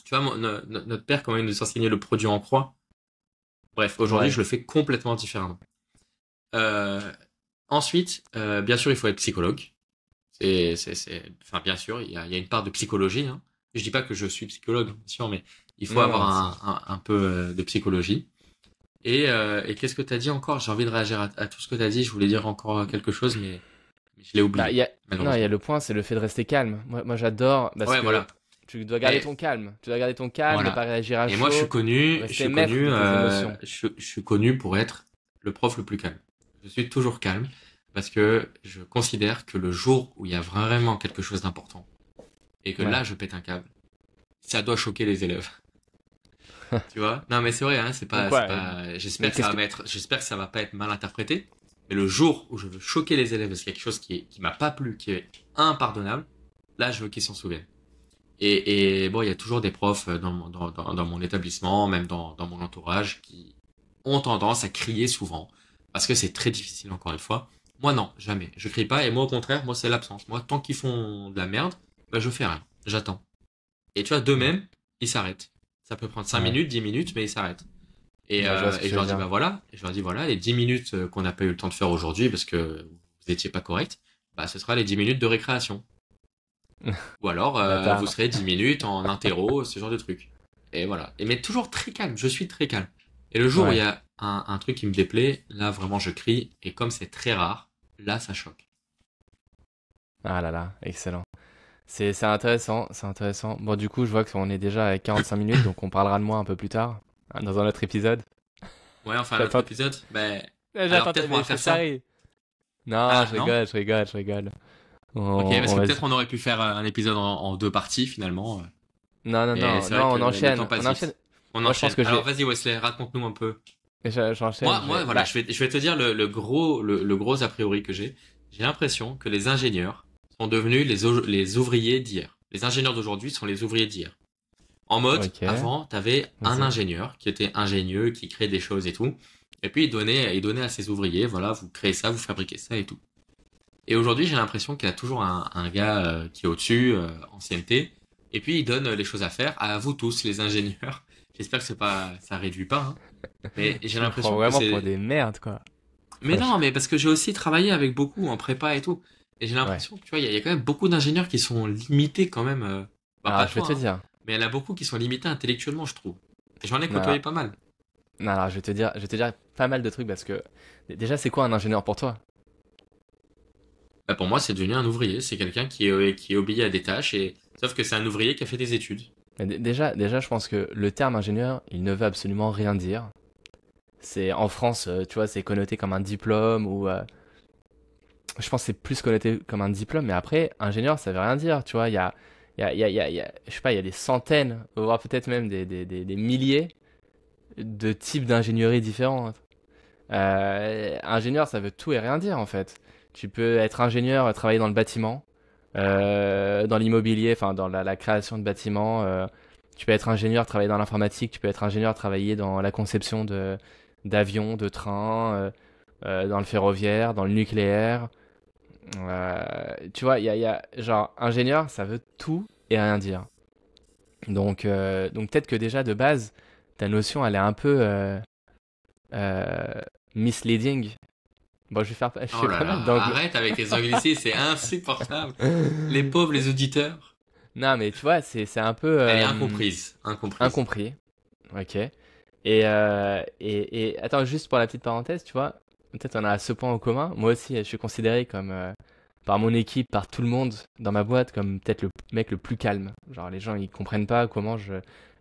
Tu vois, notre père, quand même, nous enseignait le produit en croix. Bref, aujourd'hui, Ouais. je le fais complètement différemment. Euh, Ensuite, bien sûr, il faut être psychologue. Enfin, bien sûr, il y a une part de psychologie, hein. Je dis pas que je suis psychologue, bien sûr, mais il faut Non, avoir non, un peu de psychologie. Et qu'est-ce que tu as dit encore? J'ai envie de réagir à tout ce que tu as dit. Je voulais dire encore quelque chose, mais je l'ai bah, oublié, non, il y a malheureusement. le point, c'est le fait de rester calme. Moi j'adore parce Ouais, que voilà. tu dois garder Et ton calme. Tu dois garder ton calme, ne voilà. pas réagir à Et moi, chaud, rester maître de tes émotions. je suis connu pour être le prof le plus calme. Je suis toujours calme parce que je considère que le jour où il y a vraiment quelque chose d'important et que Ouais. là, je pète un câble, ça doit choquer les élèves. Tu vois? Non, mais c'est vrai, hein, Donc c'est ouais, pas, mais qu'est-ce que... j'espère que ça va pas être mal interprété. Mais le jour où je veux choquer les élèves parce qu'il y a quelque chose qui m'a pas plu, qui est impardonnable, là, je veux qu'ils s'en souviennent. Et bon, il y a toujours des profs dans mon établissement, même dans mon entourage, qui ont tendance à crier souvent. Parce que c'est très difficile, encore une fois. Moi, non, jamais. Je crie pas. Et moi, au contraire, moi, c'est l'absence. Moi, tant qu'ils font de la merde, bah, je fais rien. J'attends. Et tu vois, d'eux-mêmes, ils s'arrêtent. Ça peut prendre 5 Ouais, minutes, 10 minutes, mais ils s'arrêtent. ouais, je vois ce que Et je tu veux leur dis, dire. bah voilà. Et je leur dis, voilà, les 10 minutes qu'on n'a pas eu le temps de faire aujourd'hui parce que vous étiez pas correct, bah, ce sera les 10 minutes de récréation. Ou alors, vous Bâtard. serez 10 minutes en interro, ce genre de truc. Et voilà. Mais toujours très calme, je suis très calme. Et le jour où il y Ouais. a un truc qui me déplaît, là vraiment je crie, et comme c'est très rare, là ça choque. Ah là là, excellent. C'est intéressant, c'est intéressant. Bon, du coup, je vois qu'on est déjà à 45 minutes, donc on parlera de moi un peu plus tard, hein, dans un autre épisode. Ouais, enfin un autre J'attends, épisode, ben alors j'attends ta peut-être on va faire ça. bénéficiaire. Non, Ah non? je rigole. Ok, parce que Vas-y. peut-être on aurait pu faire un épisode en deux parties finalement. Non, non, Et non, c'est vrai non, que on le temps enchaîne, passe on enchaîne. vite. On Moi, je pense enchaîne. que Alors vas-y Wesley, raconte-nous un peu. j'enchaîne, Moi, voilà, bah, je vais te dire le gros a priori que j'ai. J'ai l'impression que les ingénieurs sont devenus les ouvriers d'hier. Les ingénieurs d'aujourd'hui sont les ouvriers d'hier. En mode, ok, avant, t'avais un vas-y. ingénieur qui était ingénieux, qui créait des choses et tout. Et puis, il donnait à ses ouvriers, voilà, vous créez ça, vous fabriquez ça et tout. Et aujourd'hui, j'ai l'impression qu'il y a toujours un gars qui est au-dessus, ancienneté. Et puis, il donne les choses à faire à vous tous, les ingénieurs. J'espère que c'est pas, ça réduit pas, hein. Mais j'ai Tu nous prends l'impression que vraiment pour c'est, des merdes, quoi. mais Wesh. non, mais parce que j'ai aussi travaillé avec beaucoup en prépa et tout. Et j'ai Ouais. l'impression que, tu vois, il y a quand même beaucoup d'ingénieurs qui sont limités quand même. Bah, Alors, pas je vais toi, te hein. dire. Mais il y en a beaucoup qui sont limités intellectuellement, je trouve. Et j'en ai Non, côtoyé pas mal. non, alors, je vais te dire pas mal de trucs parce que déjà, c'est quoi un ingénieur pour toi? Bah, pour moi, c'est devenu un ouvrier. C'est quelqu'un qui est obéi à des tâches. Sauf que c'est un ouvrier qui a fait des études. Mais déjà, je pense que le terme ingénieur, il ne veut absolument rien dire. C'est en France, tu vois, c'est connoté comme un diplôme ou je pense que c'est plus connoté comme un diplôme. Mais après, ingénieur, ça veut rien dire. Tu vois, je sais pas, il y a des centaines, voire peut-être même des milliers de types d'ingénierie différents. Ingénieur, ça veut tout et rien dire en fait. Tu peux être ingénieur, travailler dans le bâtiment, dans l'immobilier, enfin dans la création de bâtiments. Tu peux être ingénieur, travailler dans l'informatique. Tu peux être ingénieur, travailler dans la conception d'avions, de trains, dans le ferroviaire, dans le nucléaire. Tu vois, il y a genre ingénieur, ça veut tout et rien dire. Donc peut-être que déjà de base, ta notion elle est un peu euh, misleading. Bon, je Oh fais là pas là, mal d'anglais. arrête avec les anglicismes, c'est insupportable. Les pauvres, les auditeurs. Non, mais tu vois, c'est un peu Elle est incomprise. Incomprise. incompris. Ok. Et attends, juste pour la petite parenthèse, tu vois, peut-être on a ce point en commun. Moi aussi, je suis considéré comme, par mon équipe, par tout le monde dans ma boîte, comme peut-être le mec le plus calme. Genre, les gens, ils comprennent pas comment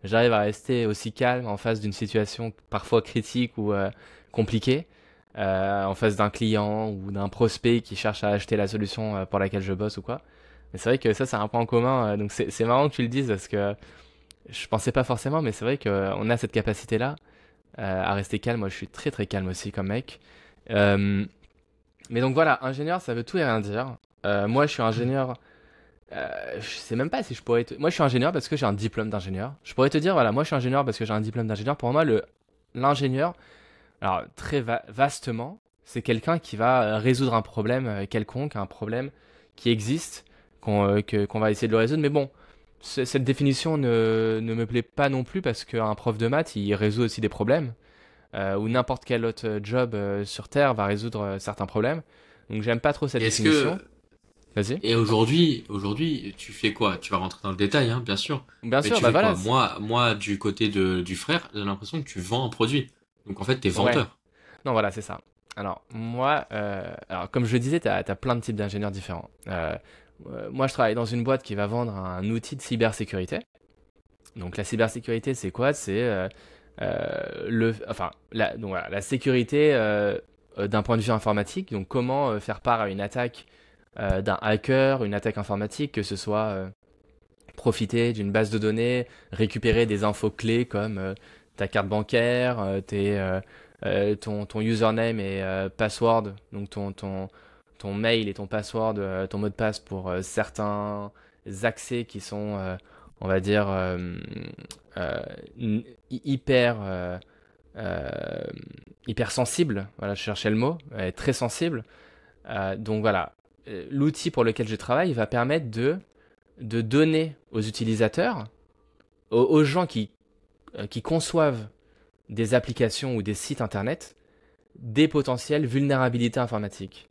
j'arrive à rester aussi calme en face d'une situation parfois critique ou compliquée, en face d'un client ou d'un prospect qui cherche à acheter la solution pour laquelle je bosse ou quoi. Mais c'est vrai que ça, c'est un point en commun. Donc, c'est marrant que tu le dises parce que je pensais pas forcément, mais c'est vrai qu'on a cette capacité-là à rester calme. Moi, je suis très très calme aussi comme mec. Euh, mais donc voilà, ingénieur, ça veut tout et rien dire. Moi, je suis ingénieur. Je sais même pas si je pourrais te... Moi, je suis ingénieur parce que j'ai un diplôme d'ingénieur. Je pourrais te dire, voilà, moi, je suis ingénieur parce que j'ai un diplôme d'ingénieur. Pour moi, l'ingénieur, alors très vastement, c'est quelqu'un qui va résoudre un problème quelconque, un problème qui existe, qu'on va essayer de le résoudre. Mais bon, cette définition ne me plaît pas non plus parce qu'un prof de maths, il résout aussi des problèmes, ou n'importe quel autre job sur Terre va résoudre certains problèmes. Donc j'aime pas trop cette Et est-ce définition. que Vas-y. et aujourd'hui, tu fais quoi? Tu vas rentrer dans le détail, hein, bien sûr. Bien Mais sûr, tu bah fais voilà. quoi? Moi, du côté du frère, j'ai l'impression que tu vends un produit. Donc en fait, t'es Ouais. vendeur. Non, voilà, c'est ça. Alors, moi, alors, comme je le disais, tu as plein de types d'ingénieurs différents. Moi, je travaille dans une boîte qui va vendre un outil de cybersécurité. Donc, la cybersécurité, c'est quoi? C'est donc, voilà, la sécurité d'un point de vue informatique. Donc, comment faire part à une attaque d'un hacker, une attaque informatique, que ce soit profiter d'une base de données, récupérer des infos clés comme ta carte bancaire, ton username et password, donc ton mail et ton password, ton mot de passe pour certains accès qui sont, on va dire, euh, hyper, euh, hyper sensibles. Voilà, je cherchais le mot, très sensible. Donc voilà, l'outil pour lequel je travaille va permettre de donner aux utilisateurs, aux gens qui conçoivent des applications ou des sites internet, des potentielles vulnérabilités informatiques.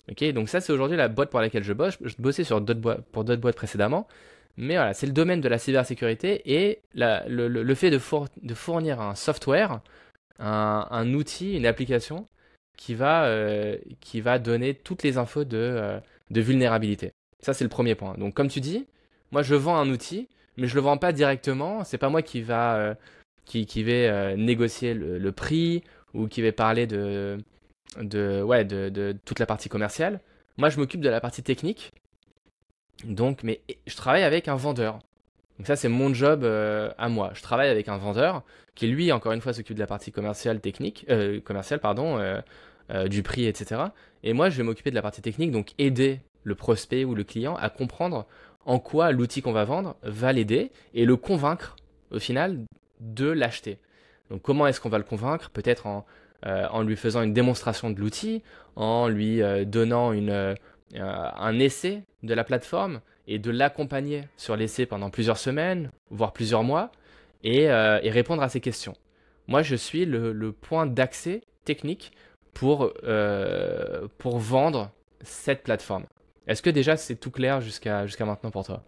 Ok, donc ça c'est aujourd'hui la boîte pour laquelle je bosse. Je bossais sur pour d'autres boîtes précédemment, mais voilà, c'est le domaine de la cybersécurité et le fait de fournir un software, un outil, une application qui va donner toutes les infos de vulnérabilité. Ça c'est le premier point. Donc comme tu dis, moi je vends un outil, mais je le vends pas directement. C'est pas moi qui vais négocier le prix ou qui vais parler de toute la partie commerciale. Moi, je m'occupe de la partie technique. Donc, mais je travaille avec un vendeur. Donc ça, c'est mon job à moi. Je travaille avec un vendeur qui, lui, encore une fois, s'occupe de la partie commerciale, pardon, du prix, etc. Et moi, je vais m'occuper de la partie technique, donc aider le prospect ou le client à comprendre en quoi l'outil qu'on va vendre va l'aider et le convaincre, au final, de l'acheter. Donc comment est-ce qu'on va le convaincre? Peut-être en lui faisant une démonstration de l'outil, en lui donnant un essai de la plateforme et de l'accompagner sur l'essai pendant plusieurs semaines, voire plusieurs mois, et répondre à ses questions. Moi, je suis le point d'accès technique pour vendre cette plateforme. Est-ce que déjà c'est tout clair jusqu'à maintenant pour toi?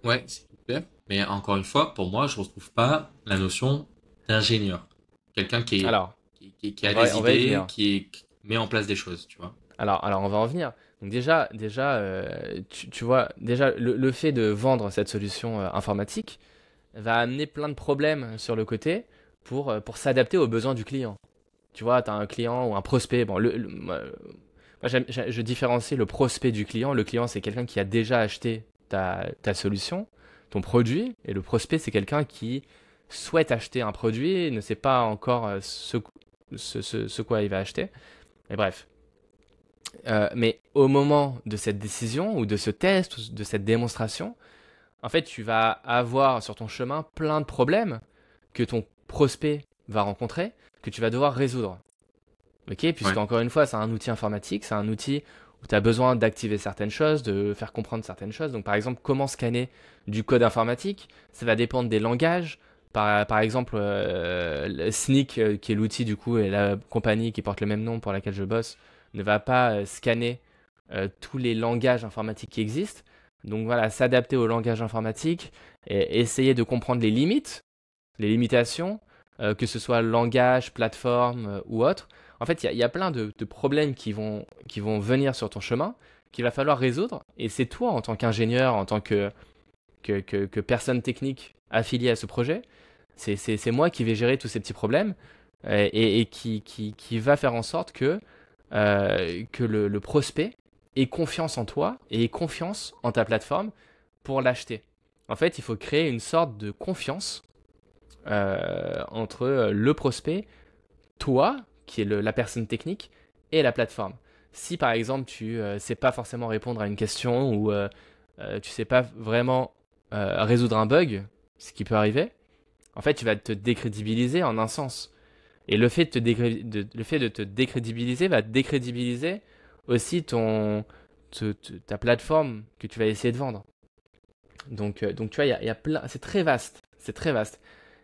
Ouais, c'est clair. Mais encore une fois, pour moi, je retrouve pas la notion d'ingénieur. Quelqu'un Alors, qui a on des va y idées, venir. qui met en place des choses, tu vois. Alors, on va en venir. Donc déjà tu vois, déjà, le fait de vendre cette solution informatique va amener plein de problèmes sur le côté pour s'adapter aux besoins du client. Tu vois, tu as un client ou un prospect. Bon, moi, je différencie le prospect du client. Le client, c'est quelqu'un qui a déjà acheté ta solution, ton produit. Et le prospect, c'est quelqu'un qui souhaite acheter un produit et ne sait pas encore ce quoi il va acheter. Et bref. Mais au moment de cette décision ou de ce test ou de cette démonstration, en fait, tu vas avoir sur ton chemin plein de problèmes que ton prospect va rencontrer, que tu vas devoir résoudre. Ok, Ouais. puisque encore une fois, c'est un outil informatique, c'est un outil où tu as besoin d'activer certaines choses, de faire comprendre certaines choses. Donc par exemple, comment scanner du code informatique, ça va dépendre des langages. Par exemple, le Snyk, qui est l'outil du coup, et la compagnie qui porte le même nom pour laquelle je bosse, ne va pas scanner tous les langages informatiques qui existent. Donc voilà, s'adapter au langage informatique et essayer de comprendre les limites, les limitations, que ce soit langage, plateforme ou autre. En fait, il y a plein de problèmes qui vont venir sur ton chemin qu'il va falloir résoudre. Et c'est toi, en tant qu'ingénieur, en tant que personne technique affiliée à ce projet, c'est moi qui vais gérer tous ces petits problèmes et qui va faire en sorte que le prospect ait confiance en toi et ait confiance en ta plateforme pour l'acheter. En fait, il faut créer une sorte de confiance entre le prospect, toi, qui est la personne technique, et la plateforme. Si par exemple tu sais pas forcément répondre à une question ou tu sais pas vraiment résoudre un bug, ce qui peut arriver, en fait tu vas te décrédibiliser en un sens. Et le fait de te décrédibiliser va décrédibiliser aussi ta plateforme que tu vas essayer de vendre. Donc tu vois, il y a plein, c'est très vaste. C'est très vaste.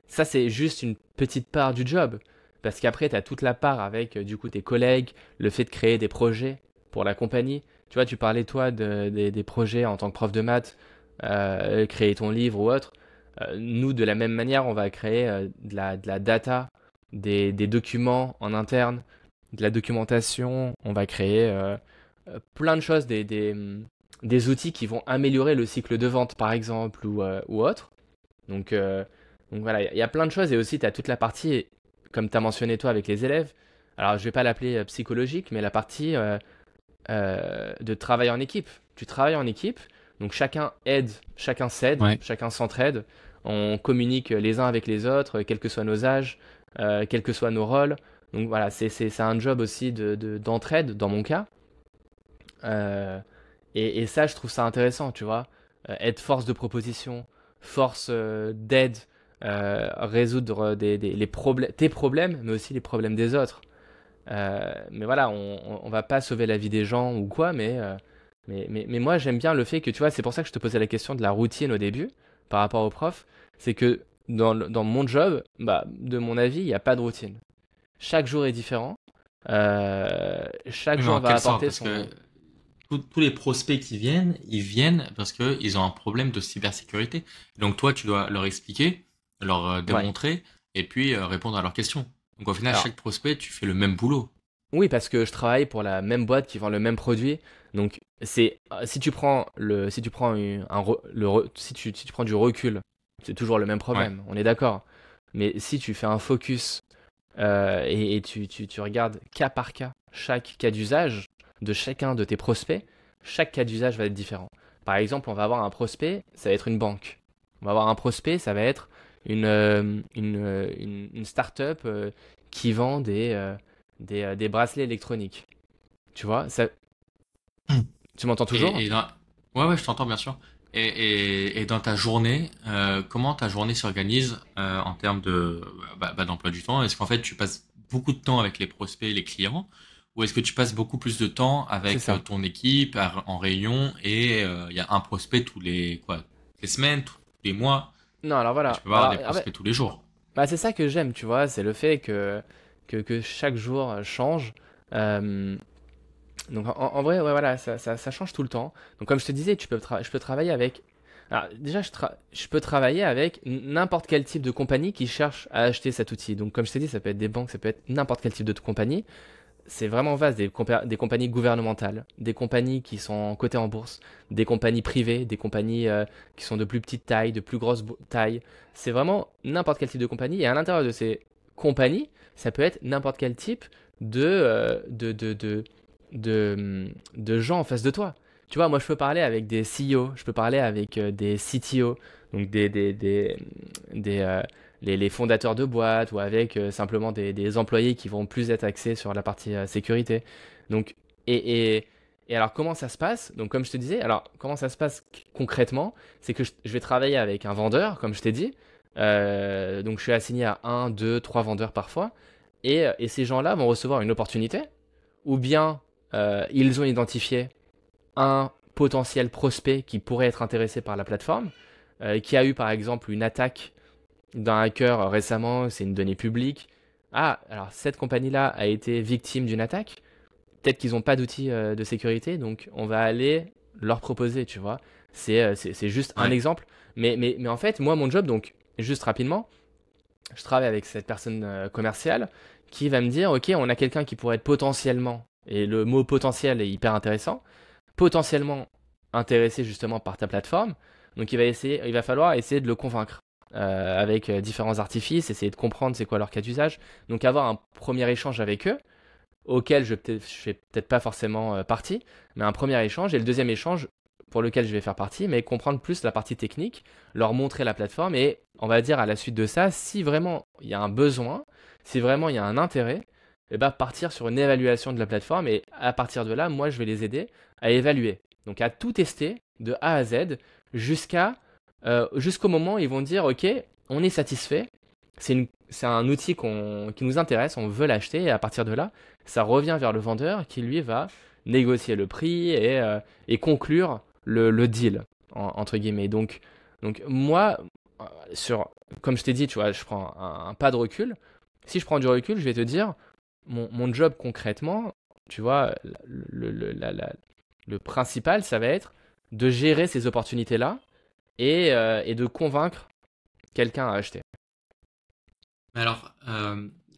Ça, c'est juste une petite part du job. Parce qu'après, tu as toute la part avec du coup tes collègues, le fait de créer des projets pour la compagnie. Tu vois, tu parlais toi des projets en tant que prof de maths, créer ton livre ou autre. Nous, de la même manière, on va créer de la data, des documents en interne, de la documentation. On va créer plein de choses, des outils qui vont améliorer le cycle de vente, par exemple, ou autre. Donc, donc voilà, il y a plein de choses. Et aussi, tu as toute la partie, comme tu as mentionné toi avec les élèves. Alors, je vais pas l'appeler psychologique, mais la partie de travail en équipe. Tu travailles en équipe, donc chacun aide, chacun s'aide, Ouais. chacun s'entraide. On communique les uns avec les autres, quels que soient nos âges, quels que soient nos rôles. Donc voilà, c'est un job aussi d'entraide dans mon cas. Euh, et ça, je trouve ça intéressant, tu vois. Être force de proposition, force d'aide, résoudre tes problèmes, mais aussi les problèmes des autres. Mais voilà, on va pas sauver la vie des gens ou quoi, mais moi j'aime bien le fait que, tu vois, c'est pour ça que je te posais la question de la routine au début, par rapport au prof. C'est que dans mon job, bah, de mon avis, il n'y a pas de routine. Chaque jour est différent. Chaque Mais jour en va quelle sorte? apporter Parce son. que tous les prospects qui viennent, ils viennent parce qu'ils ont un problème de cybersécurité. Donc toi, tu dois leur expliquer, leur Ouais. démontrer, et puis répondre à leurs questions. Donc au final, Alors, chaque prospect, tu fais le même boulot. oui, parce que je travaille pour la même boîte qui vend le même produit. Donc, si tu prends si tu prends du recul, c'est toujours le même Ouais. problème. On est d'accord. Mais si tu fais un focus et tu regardes cas par cas chaque cas d'usage de chacun de tes prospects, chaque cas d'usage va être différent. Par exemple, on va avoir un prospect, ça va être une banque. On va avoir un prospect, ça va être une start-up qui vend des bracelets électroniques. Tu vois, ça, tu m'entends toujours? Et ouais, ouais, je t'entends bien sûr. Et dans ta journée, comment ta journée s'organise en termes de d'emploi du temps? Est-ce qu'en fait tu passes beaucoup de temps avec les prospects et les clients, ou est-ce que tu passes beaucoup plus de temps C'est avec ça. ton équipe en réunion et il y a un prospect tous les quoi, les semaines, tous les mois, Non, alors et tu voilà. peux avoir Alors, des en fait, prospects tous les jours. bah, c'est ça que j'aime, tu vois, c'est le fait que chaque jour change. Euh, donc en vrai, ouais, voilà, ça change tout le temps. Donc comme je te disais, je peux travailler avec. Alors déjà, je peux travailler avec n'importe quel type de compagnie qui cherche à acheter cet outil. Donc comme je t'ai dit, ça peut être des banques, ça peut être n'importe quel type de compagnie. C'est vraiment vaste, des compagnies gouvernementales, des compagnies qui sont cotées en bourse, des compagnies privées, des compagnies qui sont de plus petite taille, de plus grosse taille. C'est vraiment n'importe quel type de compagnie. Et à l'intérieur de ces compagnies, ça peut être n'importe quel type de, euh, de, de, de, de gens en face de toi. Tu vois, moi je peux parler avec des CEO, je peux parler avec des CTO, donc des les fondateurs de boîtes ou avec simplement des employés qui vont plus être axés sur la partie sécurité. Donc, et, et, et alors comment ça se passe? Donc comme je te disais, alors comment ça se passe concrètement? C'est que je vais travailler avec un vendeur, comme je t'ai dit. Donc je suis assigné à un, 2, 3 vendeurs parfois. Et ces gens-là vont recevoir une opportunité, ou bien ils ont identifié un potentiel prospect qui pourrait être intéressé par la plateforme, qui a eu par exemple une attaque d'un hacker récemment, c'est une donnée publique. Ah, alors cette compagnie-là a été victime d'une attaque. Peut-être qu'ils n'ont pas d'outils de sécurité, donc on va aller leur proposer, tu vois. C'est juste un exemple. Mais en fait, moi, mon job, donc, juste rapidement, je travaille avec cette personne commerciale qui va me dire, OK, on a quelqu'un qui pourrait être potentiellement, et le mot potentiel est hyper intéressant, potentiellement intéressé justement par ta plateforme. Donc il va falloir essayer de le convaincre avec différents artifices, essayer de comprendre c'est quoi leur cas d'usage. Donc avoir un premier échange avec eux, auquel je fais peut-être pas forcément partie, mais un premier échange, et le deuxième échange pour lequel je vais faire partie, mais comprendre plus la partie technique, leur montrer la plateforme, et on va dire à la suite de ça, si vraiment il y a un besoin, si vraiment il y a un intérêt, et ben partir sur une évaluation de la plateforme, et à partir de là, moi je vais les aider à évaluer. Donc à tout tester de A à Z jusqu'au moment où ils vont dire OK, on est satisfait, c'est un outil qui nous intéresse, on veut l'acheter, et à partir de là, ça revient vers le vendeur qui lui va négocier le prix et conclure le deal, entre guillemets. Donc moi, comme je t'ai dit, tu vois, je prends un pas de recul. Si je prends du recul, je vais te dire, mon job concrètement, tu vois, le principal, ça va être de gérer ces opportunités-là et de convaincre quelqu'un à acheter. Alors,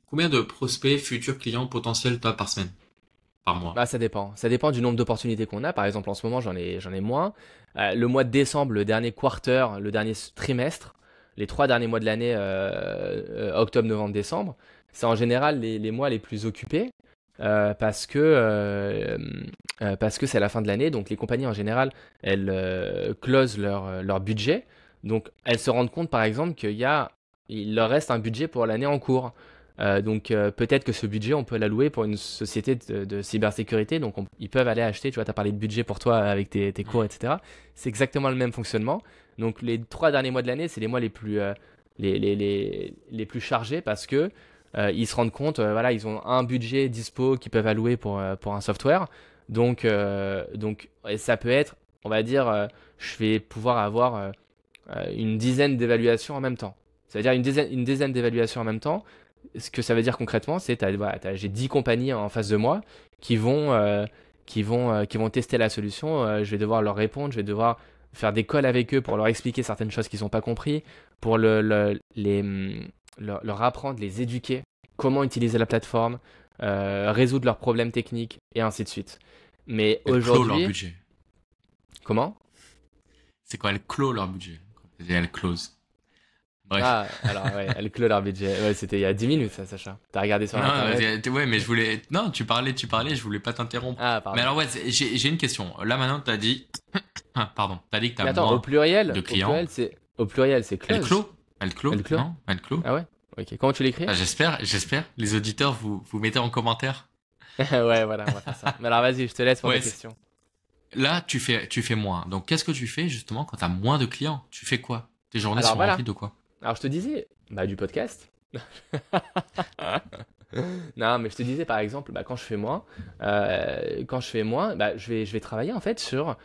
combien de prospects, futurs clients potentiels t'as par semaine, par mois? Bah, ça dépend. Ça dépend du nombre d'opportunités qu'on a. Par exemple, en ce moment, j'en ai moins. Le mois de décembre, le dernier quarter, le dernier trimestre, les 3 derniers mois de l'année, octobre, novembre, décembre, c'est en général les mois les plus occupés parce que c'est la fin de l'année. Donc, les compagnies, en général, elles closent leur budget. Donc, elles se rendent compte, par exemple, il leur reste un budget pour l'année en cours. Donc peut-être que ce budget, on peut l'allouer pour une société de cybersécurité. Donc ils peuvent aller acheter, tu vois, tu as parlé de budget pour toi avec tes cours, etc. C'est exactement le même fonctionnement. Donc les 3 derniers mois de l'année, c'est les mois les plus chargés parce que ils se rendent compte, voilà, ils ont un budget dispo qu'ils peuvent allouer pour un software. Donc et ça peut être, on va dire, je vais pouvoir avoir une dizaine d'évaluations en même temps. C'est-à-dire une dizaine d'évaluations en même temps. Ce que ça veut dire concrètement, c'est j'ai 10 compagnies en face de moi qui vont tester la solution. Je vais devoir leur répondre, je vais devoir faire des calls avec eux pour leur expliquer certaines choses qu'ils n'ont pas compris, pour leur apprendre, les éduquer, comment utiliser la plateforme, résoudre leurs problèmes techniques et ainsi de suite. Mais Elles clôt leur aujourd'hui, budget. comment? C'est quand elles clôt leur budget. Elles close. Bref. Ah, alors ouais, elle clôt leur budget. Ouais, c'était il y a 10 minutes ça, Sacha. T'as regardé sur Non, internet? ouais, mais je voulais. Non, tu parlais, je voulais pas t'interrompre. Ah, Mais pardon. alors, ouais, j'ai une question. Là, maintenant, t'as dit. Ah, pardon. T'as dit que Mais t'as attends, moins de clients. au pluriel, c'est Elle close. clôt? Elle clôt? Elle clôt? Non? Elle clôt? Ah ouais? Ok. Comment tu l'écris? Ah, j'espère. Les auditeurs, vous mettez en commentaire. Ouais, voilà, on va faire ça. Mais alors vas-y, je te laisse pour Ouais, ta question. là, tu fais moins. Donc, qu'est-ce que tu fais justement quand t'as moins de clients? Tu fais quoi? Tes journées Alors sont voilà. remplies de quoi? Alors je te disais, du podcast. Non, mais je te disais par exemple, quand je fais moins, je vais travailler en fait sur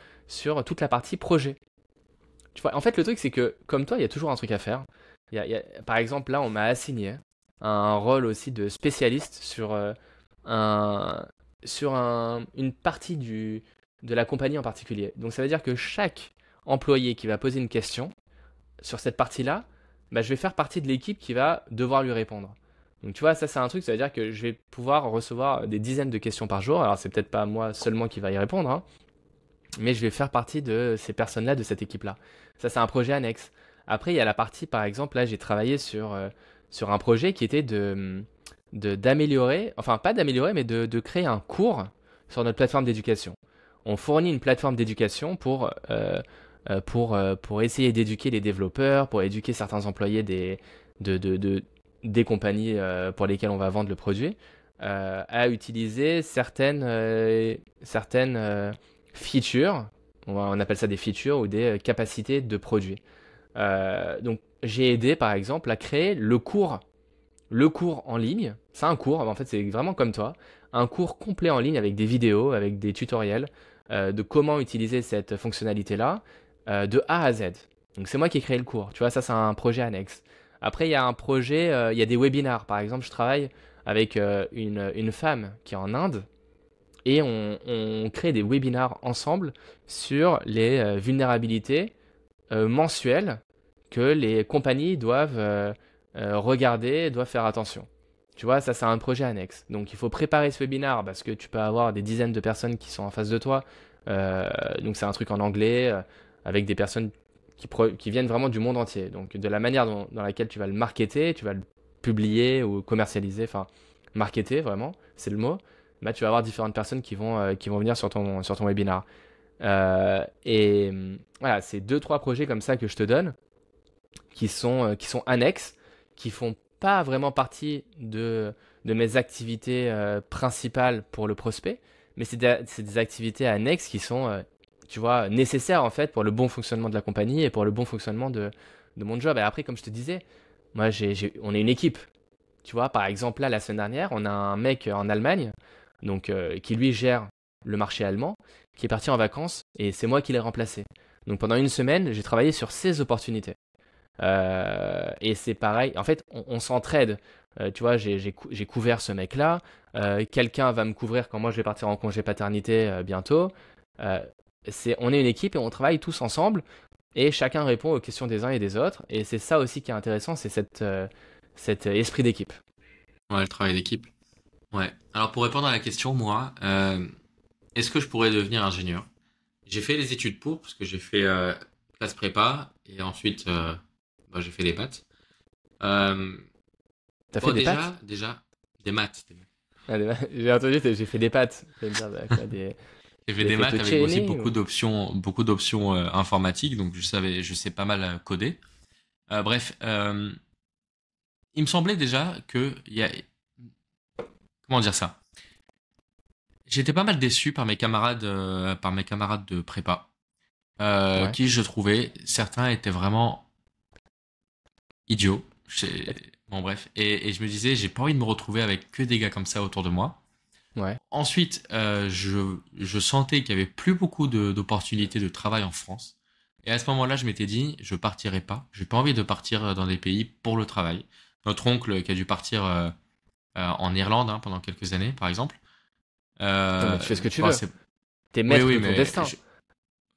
toute la partie projet. Tu vois, en fait, le truc c'est que comme toi, il y a toujours un truc à faire. Par exemple, là, on m'a assigné un rôle aussi de spécialiste une partie de la compagnie en particulier. Donc ça veut dire que chaque employé qui va poser une question sur cette partie-là, je vais faire partie de l'équipe qui va devoir lui répondre. Donc tu vois, ça c'est un truc, ça veut dire que je vais pouvoir recevoir des dizaines de questions par jour. Alors c'est peut-être pas moi seulement qui va y répondre, hein, mais je vais faire partie de ces personnes-là, de cette équipe-là. Ça c'est un projet annexe. Après il y a la partie, par exemple, là j'ai travaillé sur un projet qui était d'améliorer, enfin pas d'améliorer, mais de créer un cours sur notre plateforme d'éducation. On fournit une plateforme d'éducation pour essayer d'éduquer les développeurs, pour éduquer certains employés des compagnies pour lesquelles on va vendre le produit, à utiliser certaines features, on appelle ça des features ou des capacités de produit. Donc j'ai aidé par exemple à créer le cours en ligne. C'est un cours, en fait c'est vraiment comme toi, un cours complet en ligne avec des vidéos, avec des tutoriels de comment utiliser cette fonctionnalité-là de A à Z. Donc c'est moi qui ai créé le cours. Tu vois, ça c'est un projet annexe. Après, il y a un projet, il y a des webinars. Par exemple, je travaille avec une femme qui est en Inde et on crée des webinars ensemble sur les vulnérabilités mensuelles que les compagnies doivent regarder, doivent faire attention. Tu vois, ça c'est un projet annexe. Donc il faut préparer ce webinar parce que tu peux avoir des dizaines de personnes qui sont en face de toi. Donc c'est un truc en anglais avec des personnes qui viennent vraiment du monde entier. Donc de la manière dans laquelle tu vas le marketer, tu vas le publier ou commercialiser, enfin marketer vraiment, c'est le mot. Bah, tu vas avoir différentes personnes qui vont venir sur ton webinar. Voilà, c'est deux, trois projets comme ça que je te donne qui sont annexes, qui font pas vraiment partie de mes activités principales pour le prospect, mais c'est des activités annexes qui sont, tu vois, nécessaires en fait pour le bon fonctionnement de la compagnie et pour le bon fonctionnement de mon job. Et après, comme je te disais, moi, on est une équipe. Tu vois, par exemple, là, la semaine dernière, on a un mec en Allemagne, donc qui lui gère le marché allemand, qui est parti en vacances et c'est moi qui l'ai remplacé. Donc pendant une semaine, j'ai travaillé sur 16 opportunités. Et c'est pareil, en fait, on s'entraide. Tu vois, j'ai couvert ce mec-là. Quelqu'un va me couvrir quand moi je vais partir en congé paternité bientôt. On est une équipe et on travaille tous ensemble et chacun répond aux questions des uns et des autres. Et c'est ça aussi qui est intéressant, c'est cet esprit d'équipe. Ouais, le travail d'équipe. Ouais. Alors pour répondre à la question, moi, est-ce que je pourrais devenir ingénieur? J'ai fait les études parce que j'ai fait classe prépa et ensuite j'ai fait des maths. T'as fait des pâtes? Déjà, des maths. J'ai entendu, j'ai fait des pâtes. J'ai fait des maths avec aussi beaucoup d'options informatiques, donc je sais pas mal coder. Bref, il me semblait déjà que comment dire ça? J'étais pas mal déçu par mes camarades de prépa, Ouais. qui je trouvais certains étaient vraiment idiots. Bon bref, et je me disais j'ai pas envie de me retrouver avec que des gars comme ça autour de moi. Ouais. Ensuite, je sentais qu'il y avait plus beaucoup d'opportunités de travail en France. Et à ce moment-là, je m'étais dit, je partirai pas. J'ai pas envie de partir dans des pays pour le travail. Notre oncle qui a dû partir en Irlande pendant quelques années, par exemple. Non, mais tu fais ce que tu Bon, veux. T'es maître oui, de ton mais destin.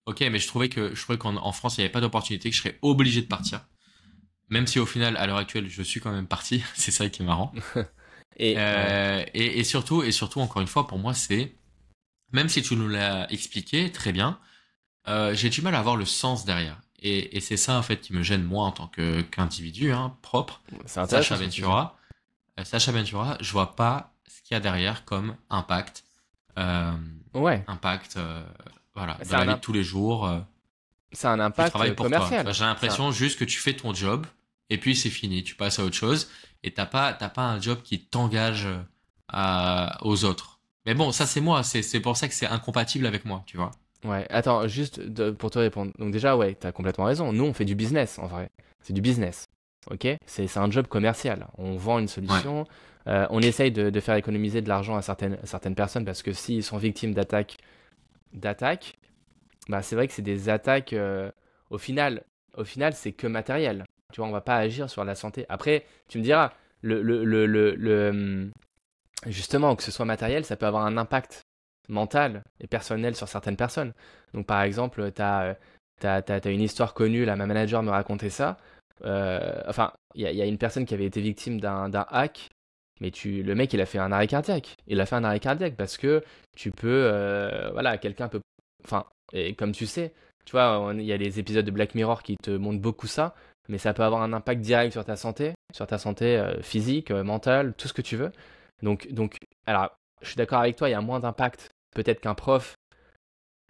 ok, mais je trouvais qu'en France, il n'y avait pas d'opportunité, que je serais obligé de partir. Même si au final, à l'heure actuelle, je suis quand même parti. C'est ça qui est marrant. Ouais. Et surtout, encore une fois, pour moi, c'est, même si tu nous l'as expliqué très bien, j'ai du mal à avoir le sens derrière. Et c'est ça, en fait, qui me gêne, moi, en tant qu'individu, propre. C'est intéressant. Sacha Ventura, je vois pas ce qu'il y a derrière comme impact. Ouais. Impact, voilà, C'est dans la un, vie de imp- tous les jours. c'est un Tu impact travailles pour toi. commercial. J'ai l'impression juste que tu fais ton job et puis c'est fini. Tu passes à autre chose et t'as pas un job qui t'engage aux autres. Mais bon, ça c'est moi. C'est pour ça que c'est incompatible avec moi, tu vois. Ouais. Attends, juste pour te répondre. Donc déjà, ouais, t'as complètement raison. Nous, on fait du business, en vrai. C'est du business. Ok? C'est un job commercial. On vend une Ouais. solution. On essaye de faire économiser de l'argent à certaines personnes parce que s'ils sont victimes d'attaques, bah, c'est vrai que c'est des attaques. Au final, c'est que matériel. Tu vois, on va pas agir sur la santé. Après, tu me diras, justement, que ce soit matériel, ça peut avoir un impact mental et personnel sur certaines personnes. Donc, par exemple, t'as une histoire connue, là, ma manager me racontait ça. Enfin, il y a une personne qui avait été victime d'un hack, mais le mec, il a fait un arrêt cardiaque. Il a fait un arrêt cardiaque parce que tu peux, voilà, quelqu'un peut, enfin, et comme tu sais, tu vois, il y a les épisodes de Black Mirror qui te montrent beaucoup ça, mais ça peut avoir un impact direct sur ta santé physique, mentale, tout ce que tu veux. Donc, alors, je suis d'accord avec toi, il y a moins d'impact peut-être qu'un prof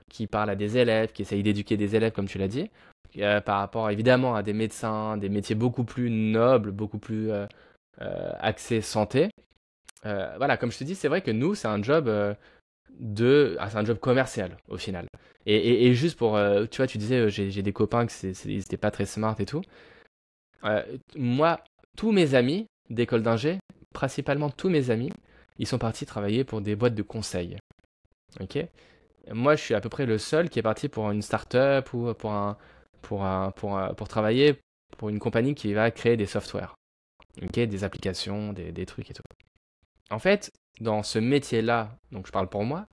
qui parle à des élèves, qui essaye d'éduquer des élèves, comme tu l'as dit, par rapport évidemment à des médecins, des métiers beaucoup plus nobles, beaucoup plus axés santé. Voilà, comme je te dis, c'est vrai que nous, c'est un job c'est un job commercial au final. Et juste pour, tu vois, tu disais, j'ai des copains ils étaient pas très smart et tout. Moi, tous mes amis d'école d'ingé, principalement tous mes amis, ils sont partis travailler pour des boîtes de conseil. Ok? Moi, je suis à peu près le seul qui est parti pour une start-up ou pour travailler pour une compagnie qui va créer des softwares, ok, des applications, des trucs et tout. En fait, dans ce métier-là, donc je parle pour moi,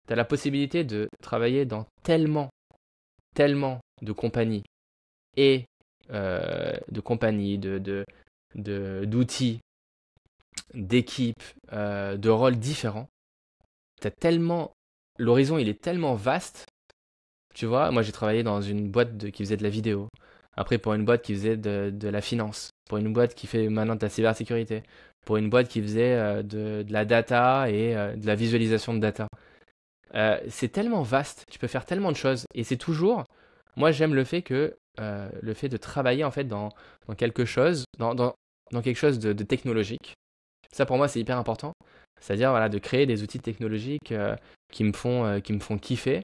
tu as la possibilité de travailler dans tellement de compagnies et d'outils, d'équipes, de rôles différents. L'horizon, il est tellement vaste. Tu vois, moi j'ai travaillé dans une boîte qui faisait de la vidéo. Après, pour une boîte qui faisait de la finance. Pour une boîte qui fait maintenant de la cybersécurité. Pour une boîte qui faisait de la data et de la visualisation de data. C'est tellement vaste, tu peux faire tellement de choses. Et c'est toujours, moi j'aime le fait de travailler en fait dans quelque chose, dans quelque chose de technologique. Ça pour moi c'est hyper important. C'est-à-dire voilà, de créer des outils technologiques qui me font kiffer.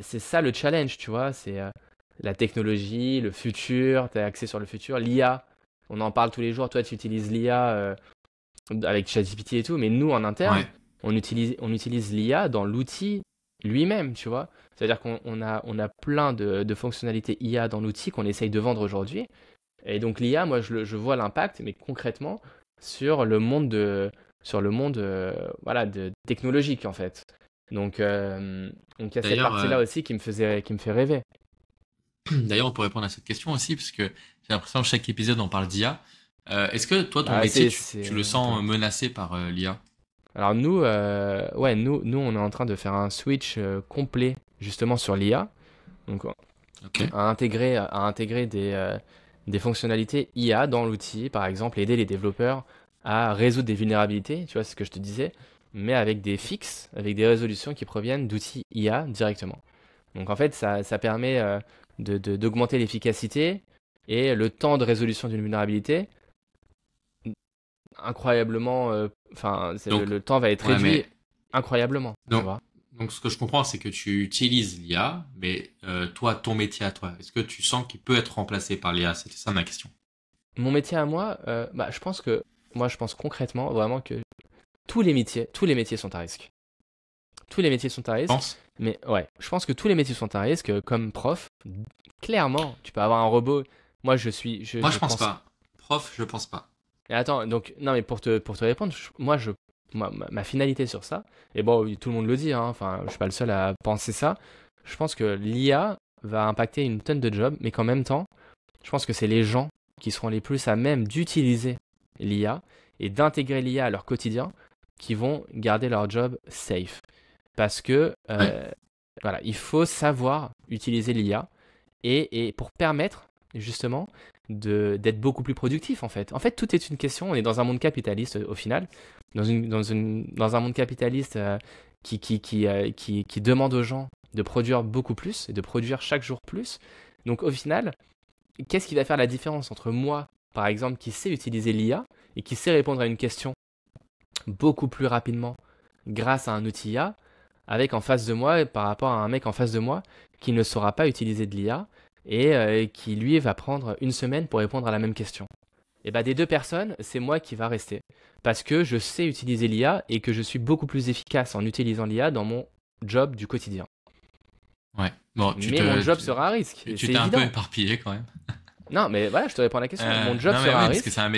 C'est ça le challenge, tu vois. C'est la technologie, le futur, tu es axé sur le futur, l'IA. On en parle tous les jours. Toi, tu utilises l'IA avec ChatGPT et tout, mais nous en interne, on utilise l'IA dans l'outil lui-même, tu vois. C'est-à-dire qu'on a plein de fonctionnalités IA dans l'outil qu'on essaye de vendre aujourd'hui. Et donc l'IA, moi, je vois l'impact, mais concrètement, sur le monde voilà, technologique, en fait. Donc, il y a cette partie-là aussi qui me fait rêver. D'ailleurs, on peut répondre à cette question aussi, parce que j'ai l'impression que chaque épisode, on parle d'IA. Est-ce que toi, ton métier, tu le sens menacé par l'IA? Alors nous, on est en train de faire un switch complet justement sur l'IA. Donc, à intégrer des fonctionnalités IA dans l'outil, par exemple, aider les développeurs à résoudre des vulnérabilités, tu vois, c'est ce que je te disais, mais avec des fixes, avec des résolutions qui proviennent d'outils IA directement. Donc en fait, ça permet d'augmenter l'efficacité et le temps de résolution d'une vulnérabilité incroyablement. Le temps va être réduit incroyablement. Donc ce que je comprends, c'est que tu utilises l'IA, mais toi, ton métier à toi, est-ce que tu sens qu'il peut être remplacé par l'IA? C'était ça ma question. Mon métier à moi, je pense concrètement vraiment que tous les métiers sont à risque. Tous les métiers sont à risque. Mais ouais, je pense que tous les métiers sont à risque. Comme prof, clairement, tu peux avoir un robot. Moi, je pense pas. Prof, je pense pas. Et attends, donc, non, mais pour te répondre, ma finalité sur ça, et bon, tout le monde le dit, hein, enfin, je suis pas le seul à penser ça. Je pense que l'IA va impacter une tonne de jobs, mais qu'en même temps, je pense que c'est les gens qui seront les plus à même d'utiliser l'IA et d'intégrer l'IA à leur quotidien qui vont garder leur job safe. Parce que voilà, il faut savoir utiliser l'IA et pour permettre justement d'être beaucoup plus productif en fait. En fait, tout est une question. On est dans un monde capitaliste au final, dans un monde capitaliste qui demande aux gens de produire beaucoup plus et de produire chaque jour plus. Donc au final, qu'est-ce qui va faire la différence entre moi, par exemple, qui sait utiliser l'IA et qui sait répondre à une question beaucoup plus rapidement grâce à un outil IA, avec en face de moi, par rapport à un mec en face de moi qui ne saura pas utiliser de l'IA et qui lui va prendre une semaine pour répondre à la même question. Et des deux personnes, c'est moi qui va rester. Parce que je sais utiliser l'IA et que je suis beaucoup plus efficace en utilisant l'IA dans mon job du quotidien. Ouais. Bon, mais mon job sera à risque. Tu t'es un peu éparpillé quand même. Non, mais voilà, je te réponds à la question. Mon job sera à risque. Parce que c'est un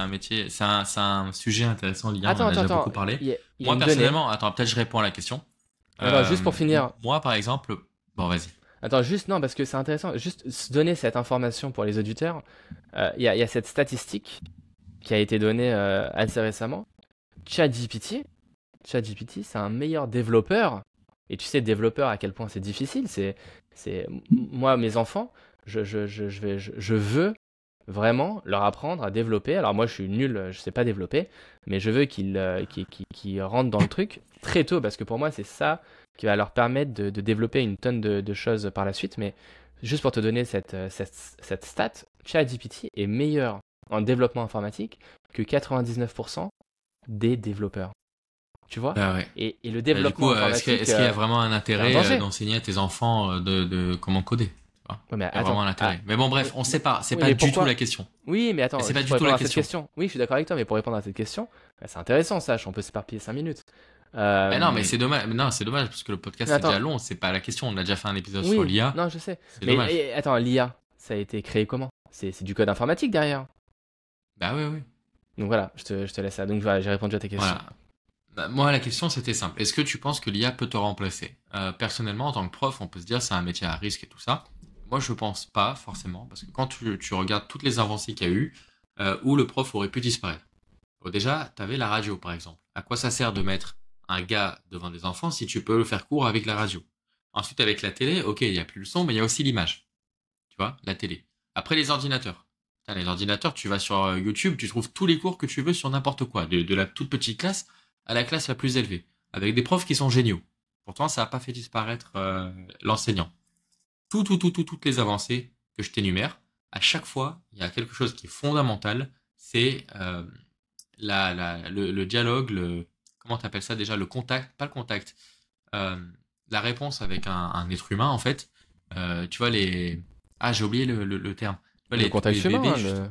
métier, c'est un sujet intéressant, l'IA, on en a déjà beaucoup parlé. Moi, personnellement, peut-être je réponds à la question. Juste pour finir. Moi, par exemple, bon, vas-y. Attends, non, parce que c'est intéressant. Juste se donner cette information pour les auditeurs. Il y a cette statistique qui a été donnée assez récemment. ChatGPT, c'est un meilleur développeur. Et tu sais, développeur, à quel point c'est difficile. Moi, mes enfants, je veux vraiment leur apprendre à développer. Alors moi, je suis nul, je sais pas développer, mais je veux qu'ils rentrent dans le truc très tôt parce que pour moi, c'est ça qui va leur permettre de développer une tonne de choses par la suite. Mais juste pour te donner cette stat, ChatGPT est meilleur en développement informatique que 99% des développeurs. Tu vois? Ouais. Et le développement informatique... Est-ce qu'il y a vraiment un intérêt d'enseigner à tes enfants de comment coder? Ouais, mais attends, vraiment un intérêt. Mais bon, bref, on sait pas. C'est pas du tout la question. Oui, mais attends, c'est pas du tout la question. Oui, je suis d'accord avec toi, mais pour répondre à cette question, c'est intéressant, Sache, on peut s'éparpiller 5 minutes. Non, mais c'est dommage. Non, c'est dommage parce que le podcast est déjà long. C'est pas la question. On a déjà fait un épisode sur l'IA. Non, je sais. C'est dommage. Attends, l'IA, ça a été créé comment? C'est du code informatique derrière. Bah oui. Donc voilà, je te laisse ça. Donc j'ai répondu à tes questions. Voilà. Bah, moi, la question, c'était simple. Est-ce que tu penses que l'IA peut te remplacer? Personnellement, en tant que prof, on peut se dire c'est un métier à risque et tout ça. Moi, je pense pas forcément, parce que quand tu regardes toutes les avancées qu'il y a eu, où le prof aurait pu disparaître. Bon, déjà, tu avais la radio, par exemple. À quoi ça sert de mettre un gars devant des enfants si tu peux le faire court avec la radio? Ensuite, avec la télé, ok, il n'y a plus le son, mais il y a aussi l'image. Tu vois, la télé. Après, les ordinateurs. Putain, les ordinateurs, tu vas sur YouTube, tu trouves tous les cours que tu veux sur n'importe quoi, de la toute petite classe à la classe la plus élevée, avec des profs qui sont géniaux. Pourtant, ça n'a pas fait disparaître l'enseignant. Toutes les avancées que je t'énumère, à chaque fois, il y a quelque chose qui est fondamental, c'est le dialogue, comment t'appelles ça déjà, le contact, pas le contact, euh, la réponse avec un être humain, en fait. Tu vois, j'ai oublié le terme. Tu vois, Le contact les humain, bébés, hein, le...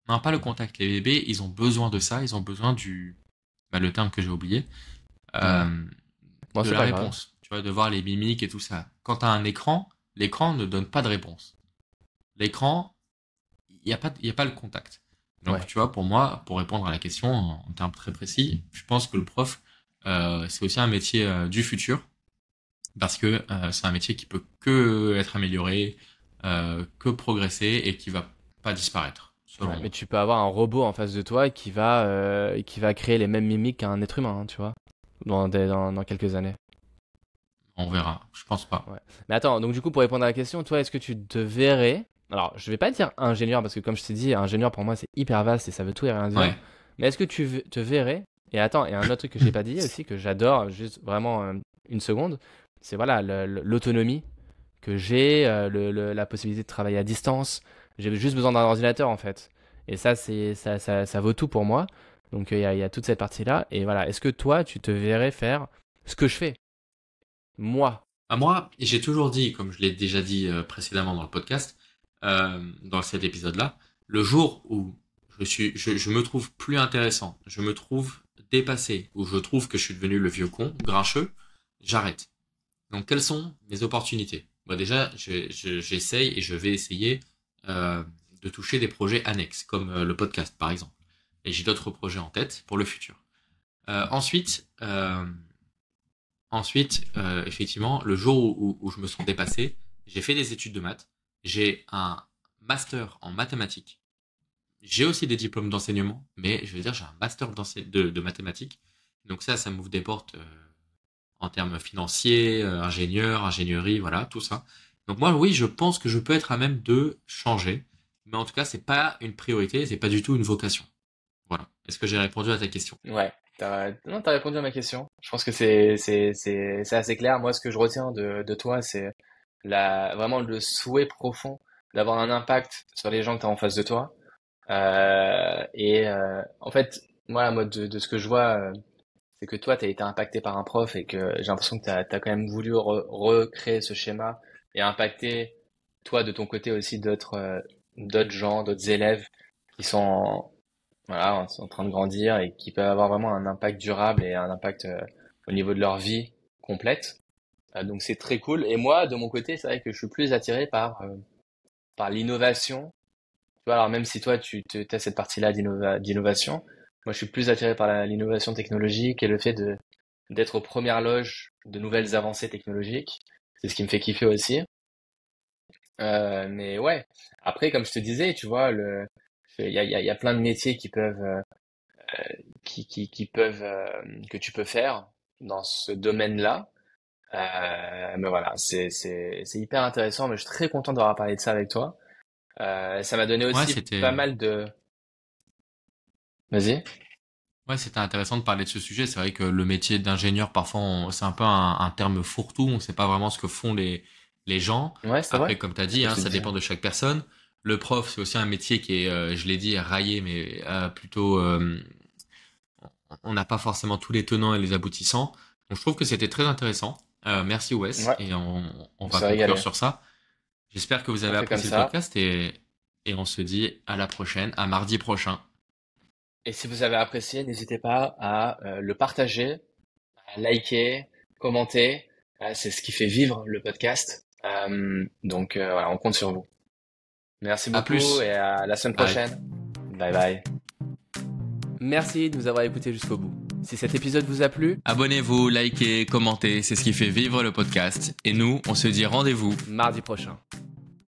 non, pas le contact. Les bébés, ils ont besoin de ça, ils ont besoin le terme que j'ai oublié, Ouais. euh, Bon, de c'est la pas grave. réponse. Tu vois, de voir les mimiques et tout ça. Quand tu as un écran, l'écran ne donne pas de réponse. L'écran, il y a pas le contact. Donc, Ouais. tu vois, pour moi, pour répondre à la question en termes très précis, je pense que le prof, c'est aussi un métier du futur parce que c'est un métier qui peut que être amélioré, que progresser et qui va pas disparaître, selon Ouais, mais moi. tu peux avoir un robot en face de toi qui va créer les mêmes mimiques qu'un être humain, hein, tu vois, dans quelques années. On verra. Je pense pas. Ouais. Mais attends, donc du coup, pour répondre à la question, toi, est-ce que tu te verrais... Alors, je vais pas dire ingénieur, parce que comme je t'ai dit, ingénieur, pour moi, c'est hyper vaste et ça veut tout et rien dire. Ouais. Mais est-ce que te verrais... Et attends, et un autre truc que j'ai pas dit aussi, que j'adore, juste vraiment une seconde, c'est voilà, l'autonomie que j'ai, la possibilité de travailler à distance. J'ai juste besoin d'un ordinateur, en fait. Et ça, ça vaut tout pour moi. Donc, il y a toute cette partie-là. Et voilà, est-ce que toi, tu te verrais faire ce que je fais? Moi. À moi, j'ai toujours dit, comme je l'ai déjà dit précédemment dans le podcast, dans cet épisode-là, le jour où je me trouve plus intéressant, je me trouve dépassé, où je trouve que je suis devenu le vieux con, grincheux, j'arrête. Donc, quelles sont mes opportunités? Bah, déjà, j'essaye et je vais essayer euh, de toucher des projets annexes, comme le podcast, par exemple. Et j'ai d'autres projets en tête pour le futur. Ensuite, effectivement, le jour où je me sens dépassé, j'ai fait des études de maths, j'ai un master en mathématiques, j'ai aussi des diplômes d'enseignement, mais je veux dire, j'ai un master de mathématiques. Donc ça m'ouvre des portes en termes financiers, ingénieur, ingénierie, voilà, tout ça. Donc moi, oui, je pense que je peux être à même de changer, mais en tout cas, c'est pas une priorité, c'est pas du tout une vocation. Voilà. Est-ce que j'ai répondu à ta question? Ouais, non, t'as répondu à ma question. Je pense que c'est assez clair. Moi, ce que je retiens de toi, c'est vraiment le souhait profond d'avoir un impact sur les gens que t'as en face de toi. En fait, moi, la mode de ce que je vois, c'est que toi, t'as été impacté par un prof et que j'ai l'impression que t'as quand même voulu recréer ce schéma et impacter, toi, de ton côté aussi, d'autres gens, d'autres élèves qui sont voilà, en train de grandir et qui peuvent avoir vraiment un impact durable et un impact au niveau de leur vie complète. Donc c'est très cool. Et moi, de mon côté, c'est vrai que je suis plus attiré par l'innovation. Tu vois, alors même si toi, tu as cette partie-là d'innovation, moi, je suis plus attiré par l'innovation technologique et le fait d'être aux premières loges de nouvelles avancées technologiques. C'est ce qui me fait kiffer aussi. Mais ouais, après, comme je te disais, tu vois, il y a plein de métiers qui peuvent que tu peux faire dans ce domaine-là. Mais voilà, c'est hyper intéressant. Mais je suis très content d'avoir parlé de ça avec toi. Ça m'a donné Ouais, aussi pas mal de. Vas-y. c'était intéressant de parler de ce sujet. C'est vrai que le métier d'ingénieur, parfois, c'est un peu un terme fourre-tout. On ne sait pas vraiment ce que font les gens. Ouais, c'est vrai. Après, comme tu as C'est ce dit, que hein, je te ça disais. dépend de chaque personne. Le prof, c'est aussi un métier qui est, je l'ai dit, raillé, mais plutôt, on n'a pas forcément tous les tenants et les aboutissants. Donc, je trouve que c'était très intéressant. Merci Wes, Ouais, et on on va s'est conclure régalé. sur ça. J'espère que vous On avez fait comme apprécié le ça. podcast et on se dit à la prochaine, à mardi prochain. Et si vous avez apprécié, n'hésitez pas à le partager, à liker, commenter. C'est ce qui fait vivre le podcast. Voilà, on compte sur vous. Merci À beaucoup plus. et à la semaine Bye. prochaine. Bye bye. Merci de nous avoir écoutés jusqu'au bout. Si cet épisode vous a plu, abonnez-vous, likez, commentez, c'est ce qui fait vivre le podcast. Et nous, on se dit rendez-vous mardi prochain.